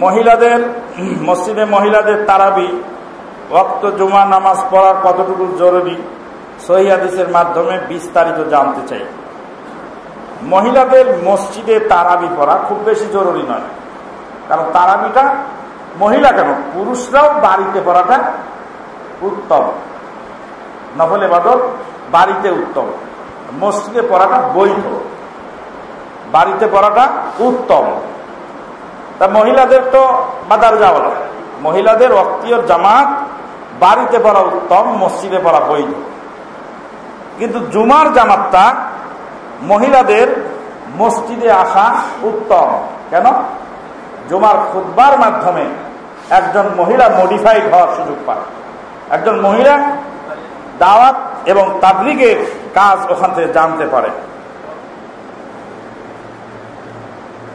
S2: মহিলাদের মসজিদে মহিলাদের তারাবি ওয়াক্ত জুমা নামাজ পড়া কতটুকু জরুরি? সহিহ হাদিসের মাধ্যমে বিস্তারিত জানতে চাই। মহিলাদের মসজিদে তারাবি পড়া খুব বেশি জরুরি নয়, কারণ তারাবিটা মহিলা কেন, পুরুষরাও বাড়িতে পড়াটা উত্তম। নফল ইবাদত বাড়িতে উত্তম, মসজিদে পড়াটা বৈধ, বাড়িতে পড়াটা উত্তম। তা মহিলাদের তো বাজার যাওয়া না, মহিলাদের ওয়াক্তীয় জামাত বাড়িতে পড়া উত্তম, মসজিদে পড়া বৈধ। কিন্তু জুমার জামাতটা মহিলাদের মসজিদে আসা উত্তম। কেন? জুমার খুতবার মাধ্যমে একজন মহিলা মডিফাইড হওয়ার সুযোগ পায়। একজন মহিলা দাওয়াত এবং তাবলীগের কাজ ওখান থেকে জানতে পারে।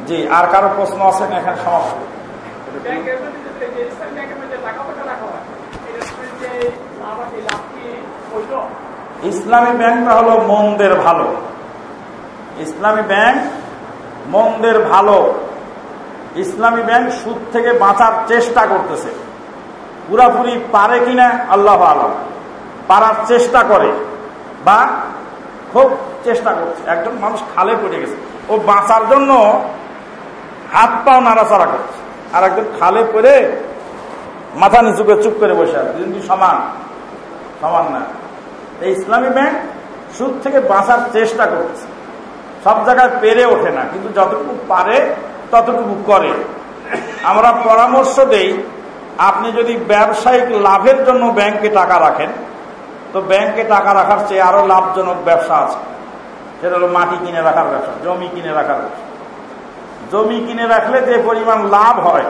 S2: জি, আর কারো প্রশ্ন আছে না? এখানে সমস্যা ইসলামী ব্যাংকটা হলো মন্দের ভালো। ইসলামী ব্যাংক মন্দের ভালো। ইসলামী ব্যাংক সুদ থেকে বাঁচার চেষ্টা করতেছে, পুরাপুরি পারে কিনা আল্লাহু আলাম, পারার চেষ্টা করে বা খুব চেষ্টা করছে। একজন মানুষ খালে পড়ে গেছে, ও বাঁচার জন্য হাত পাও নাড়াচাড়া করছে, আর একজন খালে পড়ে মাথা নিচু করে চুপ করে বসে আছে, দুজন কি সমান? সমান না। এই ইসলামী ব্যাংক সুদ থেকে বাঁচার চেষ্টা করছে, সব জায়গায় পেরে ওঠে না, কিন্তু যতটুকু পারে ততটুকু করে। আমরা পরামর্শ দেই, আপনি যদি ব্যবসায়িক লাভের জন্য ব্যাংকে টাকা রাখেন, তো ব্যাংকে টাকা রাখার চেয়ে আরো লাভজনক ব্যবসা আছে, সেটা হলো মাটি কিনে রাখার ব্যবসা, জমি কিনে রাখার ব্যবসা। জমি কিনে রাখলে যে পরিমাণ লাভ হয়,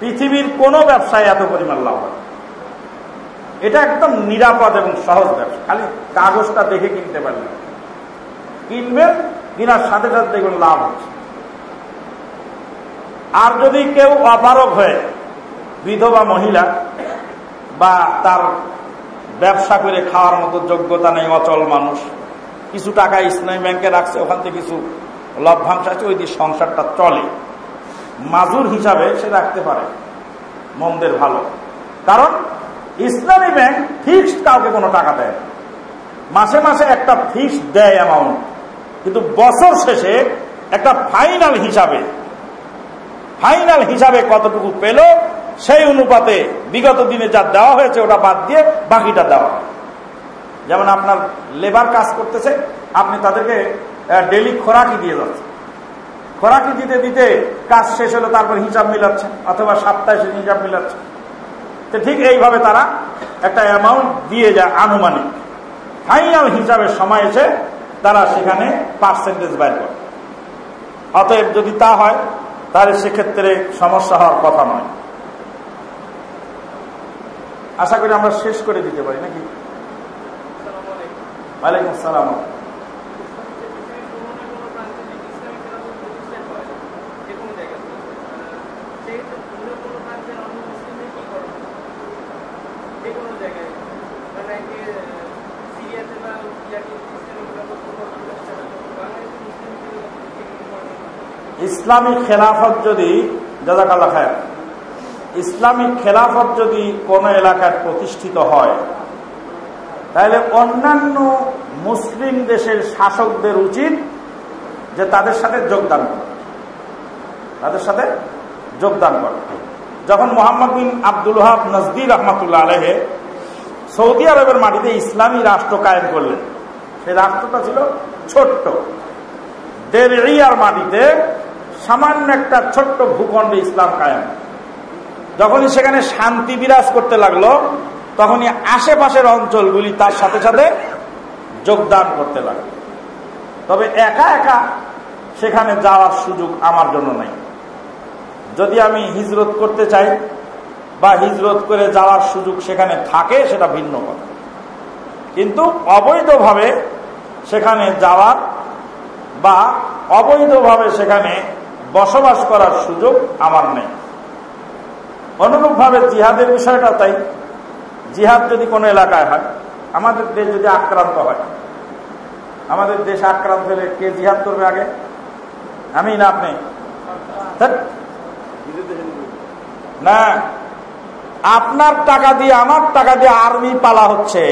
S2: পৃথিবীর কোনো ব্যবসায় এত পরিমাণ লাভ হয়। এটা একদম নিরাপদ এবং সহজ ব্যবসা, খালি কাগজটা দেখে কিনতে পারবেন, কিনবেন, কেনার সাথে সাথে দেখবেন লাভ হচ্ছে। আর যদি কেউ অপারগ হয়ে, বিধবা মহিলা বা তার ব্যবসা করে খাওয়ার মতো যোগ্যতা নেই, অচল মানুষ, কিছু টাকা ইসলামী ব্যাংকে রাখছে, ওখান থেকে কিছু লভ্যাংশ আছে, ওই দিয়ে সংসারটা চলে, মাজুর হিসাবে সে রাখতে পারে, মন্দের ভালো। কারণ ইসলামী ব্যাংক ফিক্সড কাউকে কোনো টাকা দেয়, মাসে মাসে একটা ফিক্সড দেয় অ্যামাউন্ট, কিন্তু বছর শেষে একটা ফাইনাল হিসাবে কতটুকু পেল সেই অনুপাতে বিগত দিনে যা দেওয়া হয়েছে ওটা বাদ দিয়ে বাকিটা দেওয়া হয়। যেমন আপনার লেবার কাজ করতেছে, আপনি তাদেরকে ডেইলি খোরাকি দিয়ে যাচ্ছেন, খোরাকি দিতে দিতে কাজ শেষ হলো, তারপর হিসাব মিলাচ্ছে, অথবা সপ্তাহে শেষে হিসাব মিলাচ্ছে। তো ঠিক এইভাবে তারা একটা অ্যামাউন্ট দিয়ে যায় আনুমানিক, ফাইনাল হিসাবের সময় এসে তারা সেখানে পার্সেন্টেজ বের করে। অতএব যদি তা হয় তাহলে সেক্ষেত্রে সমস্যা হওয়ার কথা নয়। আশা করি আমরা শেষ করে দিতে পারি নাকি? ওয়ালাইকুম আসসালাম। ইসলামিক খেলাফত যদি, জাযাকাল্লাহ খায়ের, ইসলামিক খেলাফত যদি কোন এলাকায় প্রতিষ্ঠিত হয়, তাহলে অন্যান্য মুসলিম দেশের শাসকদের উচিত যে তাদের সাথে যোগদান করে। যখন মুহাম্মদ বিন আব্দুল ওয়াহাব নজদি রহমাতুল্লাহ আলাইহি সৌদি আরবের মাটিতে ইসলামী রাষ্ট্র কায়েম করলেন, সেই রাষ্ট্রটা ছিল ছোট্ট, দেরিয়ার মাটিতে সামান্য একটা ছোট্ট ভূখণ্ডে ইসলাম কায়েম। যখনই সেখানে শান্তি বিরাজ করতে লাগলো, তখনই আশেপাশের অঞ্চলগুলি তার সাথে সাথে যোগদান করতে লাগলো। তবে একা একা সেখানে যাওয়ার সুযোগ আমার জন্য নেই। যদি আমি হিজরত করতে চাই বা হিজরত করে যাওয়ার সুযোগ সেখানে থাকে, সেটা ভিন্ন কথা, কিন্তু অবৈধভাবে সেখানে যাওয়ার বা অবৈধভাবে সেখানে বসবাস করার সুযোগ আমার নেই। অনুরূপভাবে জিহাদের বিষয়টা তাই। জিহাদ যদি কোনো এলাকায় হয়, আমাদের দেশ যদি আক্রান্ত হয়, আমাদের দেশ আক্রান্ত হলে কে জিহাদ করবে আগে? আমি না আপনি? না, আপনার টাকা দিয়ে আমার টাকা দিয়ে আর্মি পালা হচ্ছে,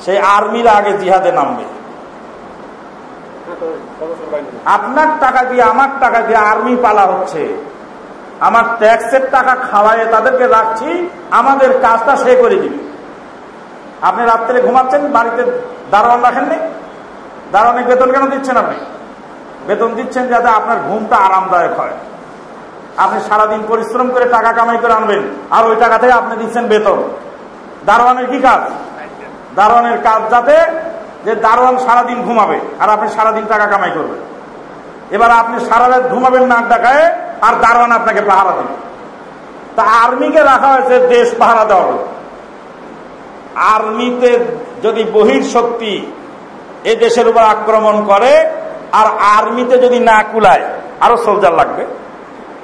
S2: সেই আর্মিরা আগে জিহাদে নামবে। আপনার টাকা দিয়ে আমার টাকা দিয়ে আর্মি পালা হচ্ছে, আমার ট্যাক্সের টাকা খাওয়ায় তাদেরকে রাখছি, আমাদের কাজটা সে করে দিবে। আপনি রাত্রে ঘুমাচ্ছেন, বাড়িতে দারোয়ান রাখেননি, দারোয়ানের বেতন কেন দিচ্ছেন? আপনি বেতন দিচ্ছেন যাতে আপনার ঘুমটা আরামদায়ক হয়। আপনি সারাদিন পরিশ্রম করে টাকা কামাই করে আনবেন, আর ওই টাকা থেকে আপনি দিচ্ছেন বেতন। দারোয়ানের কি কাজ? দারোয়ানের কাজ যাতে যে দারোয়ান সারাদিন ঘুমাবে আর আপনি সারাদিন টাকা কামাই করবেন। এবার আপনি সারা রাত ঘুমাবেন না আড্ডা খায়, আর দারোয়ান আপনাকে পাহারা দেবে। তা আর্মিকে রাখা হয়েছে দেশ পাহারা দেওয়ার। আর্মিতে যদি বহির্শক্তি এই দেশের উপর আক্রমণ করে আর আর্মিতে যদি না কুলায়, আরো সোলজার লাগবে,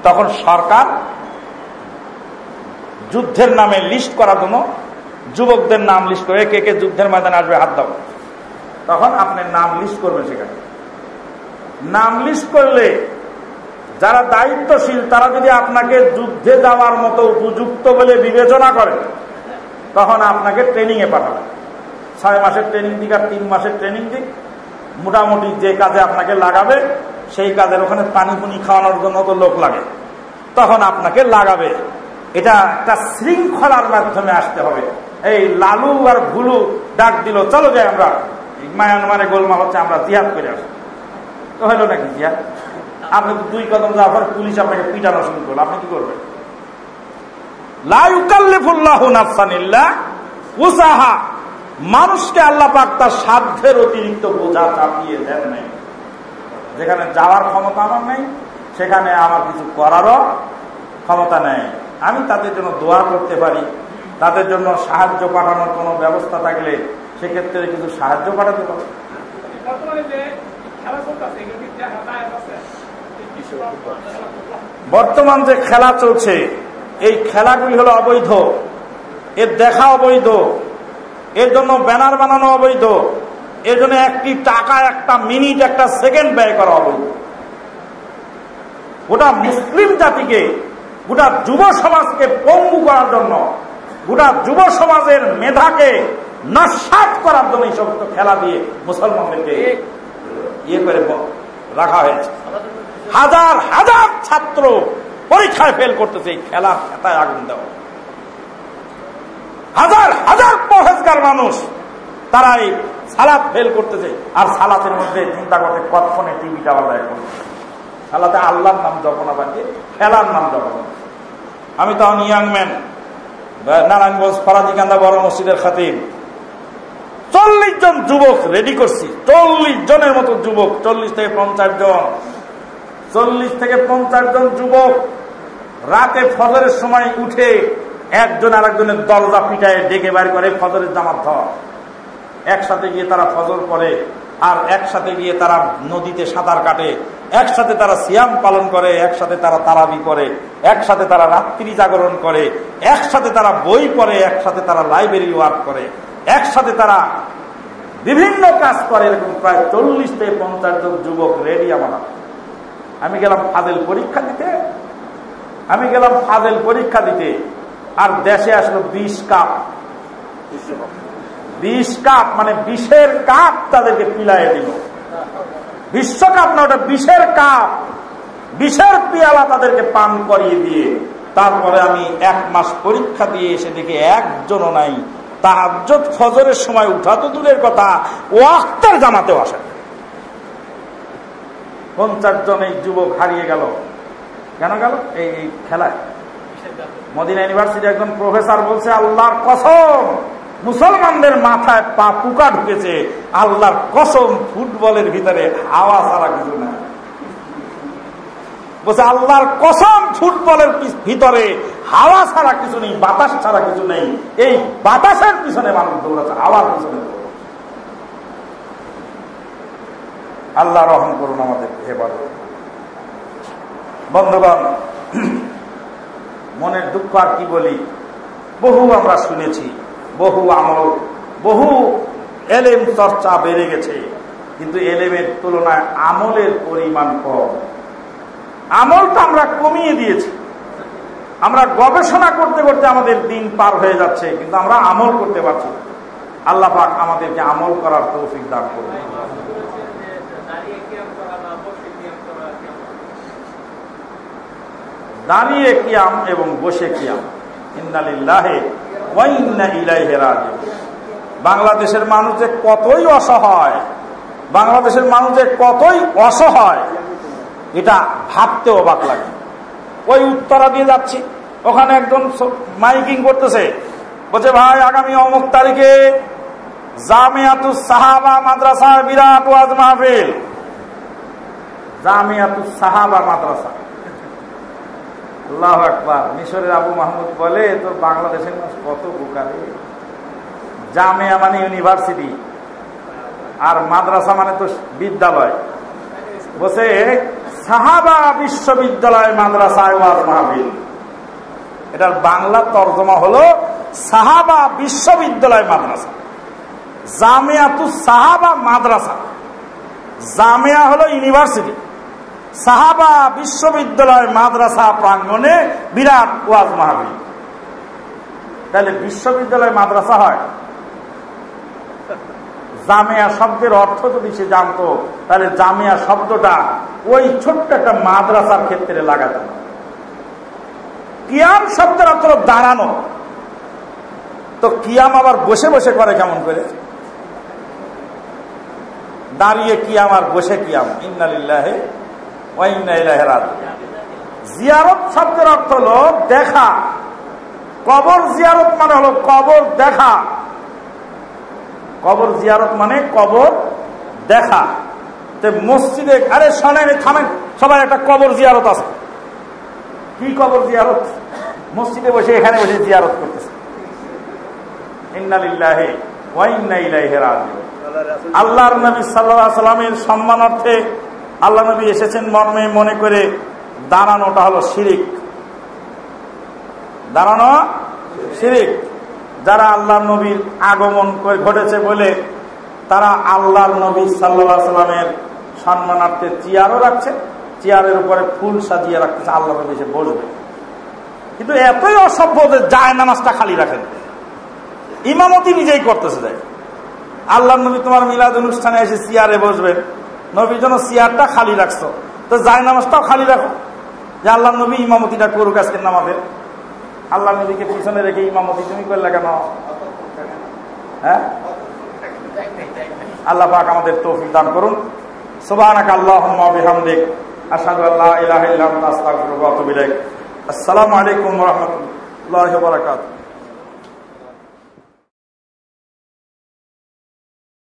S2: তখন সরকার যুদ্ধের নামে লিস্ট করার জন্য যুবকদের নাম লিস্ট করে, কে কে যুদ্ধের ময়দানে আসবে হাত দাও, তখন আপনি নাম লিস্ট করবেন। সেখানে নাম লিস্ট করলে যারা দায়িত্বশীল তারা যদি আপনাকে যুদ্ধে যাওয়ার মতো উপযুক্ত বলে বিবেচনা করে, তখন আপনাকে ট্রেনিং এ পাঠাবে। 6 মাসের ট্রেনিং দিক আর 3 মাসের ট্রেনিং দিক, মোটামুটি যে কাজে আপনাকে লাগাবে সেই কাজের ওখানে পানি পুনি খাওয়ানোর জন্য তো লোক লাগে, তখন আপনাকে লাগাবে। এটা একটা শৃঙ্খলার মাধ্যমে আসতে হবে। এই লালু আর ভুলু ডাক দিল, চলো যাই আমরা মায়ানমারে গোলমাল হচ্ছে, আমরা জিহাদ করে আসি, তো হলো নাকি জিহাদ? আপনি তো 2 কদম যাওয়ার পর পুলিশ আপনাকে পিটানো শুরু করলো, আপনি কি করবেন? লা ইউকাল্লিফুল্লাহু নাফসান ইল্লা উসাহা। মানুষকে আল্লাহ পাক তার সাধ্যের অতিরিক্ত বোঝা চাপিয়ে দেন নাই। যেখানে যাওয়ার ক্ষমতা আমার নেই, সেখানে আমার কিছু করারও ক্ষমতা নেই। আমি তাদের জন্য দোয়া করতে পারি, তাদের জন্য সাহায্য পাঠানোর কোনো ব্যবস্থা থাকলে সেক্ষেত্রে কিছু সাহায্য পাঠাতে পারি। বর্তমান যে খেলা চলছে, এই খেলাগুলি হলো অবৈধ, এর দেখা অবৈধ, এর জন্য ব্যানার বানানো অবৈধ, এর জন্য একটি টাকা, একটা মিনিট, একটা সেকেন্ড ব্যয় করা অবৈধ। গোটা মুসলিম জাতিকে, গোটা যুব সমাজকে পঙ্গু করার জন্য, গোটা যুব সমাজের মেধাকে নস্যাৎ করার জন্য এই সমস্ত খেলা দিয়ে মুসলমানদেরকে ইয়ে করে রাখা হয়েছে। হাজার হাজার ছাত্র পরীক্ষায় ফেল করতেছে এই খেলার খেতায় আগুন দেওয়া। হাজার হাজার পরহেজগার মানুষ তারা এই সালাত ফেল করতেছে, আর সালাতের মধ্যে চিন্তা করতে কতক্ষণে টিভিটা আলাদা এখন সালাতে আল্লাহর নাম জপনা বানিয়ে খেলার নাম জপনা। আমি তখন ইয়াং ম্যান, নারায়ণগঞ্জ ফরাজিকান্দা বড় মসজিদের খাতিব, 40 জন যুবক রেডি করছি, 40 জনের মতো যুবক, 40 থেকে 50 জন, 40 থেকে 50 জন যুবক রাতে ফজরের সময় উঠে একজন আরেকজনের দরজা পিটায় ডেকে বাইর করে ফজরের জামাত ধর। একসাথে গিয়ে তারা ফজর করে, আর একসাথে গিয়ে তারা নদীতে সাঁতার কাটে, একসাথে তারা সিয়াম পালন করে, একসাথে তারা তারাবি করে, একসাথে তারা রাত্রি জাগরণ করে, একসাথে তারা বই পড়ে, একসাথে তারা লাইব্রেরি ওয়ার্ক করে, একসাথে তারা বিভিন্ন কাজ করে। এরকম প্রায় 40 থেকে 50 জন যুবক রেডি আমার। আমি গেলাম ফাজেল পরীক্ষা দিতে, আর দেশে আসলো 20 কাপ, 20 কাপ মানে 20-এর কাপ তাদেরকে পিলাইয়ে দিল। বিশ্বকাপ না, ওটা 20-এর কাপ, 20-এর পিয়ালা তাদেরকে পান করিয়ে দিয়ে তারপরে আমি 1 মাস পরীক্ষা দিয়ে এসে দেখি একজনও নাই তাহাজ্জুদ ফজরের সময় উঠা তো দূরের কথা, ওয়াক্তের জামাতেও আসে। 50 জন এই যুবক হারিয়ে গেল। কেন গেল? এই খেলায়। মদিনা ইউনিভার্সিটি একজন প্রফেসর বলছে, আল্লাহর কসম মুসলমানদের মাথায় পোকা ঢুকেছে, আল্লাহর কসম ফুটবলের ভিতরে হাওয়া ছাড়া কিছু না। বলছে আল্লাহর কসম ফুটবলের ভিতরে হাওয়া ছাড়া কিছু নেই, বাতাস ছাড়া কিছু নেই। এই বাতাসের পিছনে মানুষ দৌড়াচ্ছে, হাওয়ার পিছনে। আল্লাহ রহম করুন আমাদের এবার। বন্ধুগণ, মনের দুঃখ আর কি বলি, বহু আমরা শুনেছি, বহু আমল, বহু এলেম চর্চা বেড়ে গেছে, কিন্তু এলেমের তুলনায় আমলের পরিমাণ কম। আমলটা আমরা কমিয়ে দিয়েছি। আমরা গবেষণা করতে করতে আমাদের দিন পার হয়ে যাচ্ছে, কিন্তু আমরা আমল করতে পারছি না। আল্লাহ পাক আমাদেরকে আমল করার তৌফিক দান করুন। দাঁড়িয়ে কিয়াম এবং বসে কিয়াম, ইন্না লিল্লাহি ওয়া ইন্না ইলাইহি রাজিউন। বাংলাদেশের মানুষ যে কতই অসহায়, বাংলাদেশের মানুষ যে কতই অসহায়, এটা ভাবতে অবাক লাগে। ওই উত্তরা দিয়ে যাচ্ছি, ওখানে একজন মাইকিং করতেছে, বলছে ভাই আগামী অমুক তারিখে জামিয়াতুস সাহাবা মাদ্রাসার বিরাট ওয়াজ মাহফিল। জামিয়াতুস সাহাবা মাদ্রাসা, আল্লাহু আকবার। মিশরের আবু মাহমুদ বলে, তোর বাংলাদেশের মানুষ কত বোকা রে, জামিয়া মানে ইউনিভার্সিটি, আর মাদ্রাসা মানে তো বিদ্যালয়। বলছে সাহাবা বিশ্ববিদ্যালয় মাদ্রাসায় ওয়াজ মাহফিল, এটার বাংলা তর্জমা হলো সাহাবা বিশ্ববিদ্যালয় মাদ্রাসা। জামিয়াতু সাহাবা মাদ্রাসা, জামিয়া হলো ইউনিভার্সিটি, সাহাবা বিশ্ববিদ্যালয় মাদ্রাসা প্রাঙ্গণে বিরাট ওয়াজ মাহফিল। তাহলে বিশ্ববিদ্যালয় মাদ্রাসা হয়? জামিয়া শব্দের অর্থ যদি সে জানতো তাহলে জামিয়া শব্দটা ওই ছোট্ট একটা মাদ্রাসার ক্ষেত্রে লাগাতে। কিয়াম শব্দের অর্থ দাঁড়ানো, তো কিয়াম আবার বসে বসে করে কেমন করে? দাঁড়িয়ে কিয়াম আর বসে কিয়াম, ইন্না লিল্লাহি ওয়া ইন্না ইলাইহি রাজিউন। জিয়ারত শব্দের অর্থ হলো দেখা, কবর জিয়ারত মানে হলো কবর দেখা, কবর জিয়ারত মানে কবর দেখা। মসজিদে, আরে শোনেন থামেন সবাই, একটা কবর জিয়ারত আছে। কি কবর জিয়ারত? মসজিদে বসে এখানে বসে জিয়ারত করতেছে। ইন্না লিল্লাহি ওয়া ইন্না ইলাইহি রাজিউন। আল্লাহর নবী সাল্লাল্লাহু আলাইহি সাল্লামের সম্মানার্থে আল্লাহ নবী এসেছেন মর্মে মনে করে দাঁড়ানোটা হলো শিরিক। দাঁড়ানো শিরিক। যারা আল্লাহর নবীর আগমন ঘটেছে বলে তারা আল্লাহর নবী সাল্লাল্লাহু আলাইহি সাল্লামের সম্মানার্থে চেয়ারও রাখছে, চেয়ারের উপরে ফুল সাজিয়ে রাখতেছে, আল্লাহ নবী এসে বসবে। কিন্তু এতই অসভ্য যে যায় নামাজটা খালি রাখেন, ইমামতি নিজেই করতেছে। যায় আল্লাহর নবী তোমার মিলাদ অনুষ্ঠানে এসে চেয়ারে বসবেন, নবীর জন্য চেয়ারটা খালি রাখছো, তো যায় নামাজটাও খালি রাখো, যে আল্লাহর নবী ইমামতিটা করুক আজকের নামাজের। আল্লাহ নবীকে পিছনে রেখে ইমামতি তুমি করলে কেন? হ্যাঁ, আল্লাহ পাক আমাদের তৌফিক দান করুন। সুবহানাকা আল্লাহুম্মা ওয়া বিহামদিক আশহাদু আল্লা ইলাহা ইল্লা আনতা আস্তাগফিরুকা ওয়া আতুবু ইলাইক। আসসালামু আলাইকুম ওয়া রাহমাতুল্লাহি ওয়া বারাকাতুহু।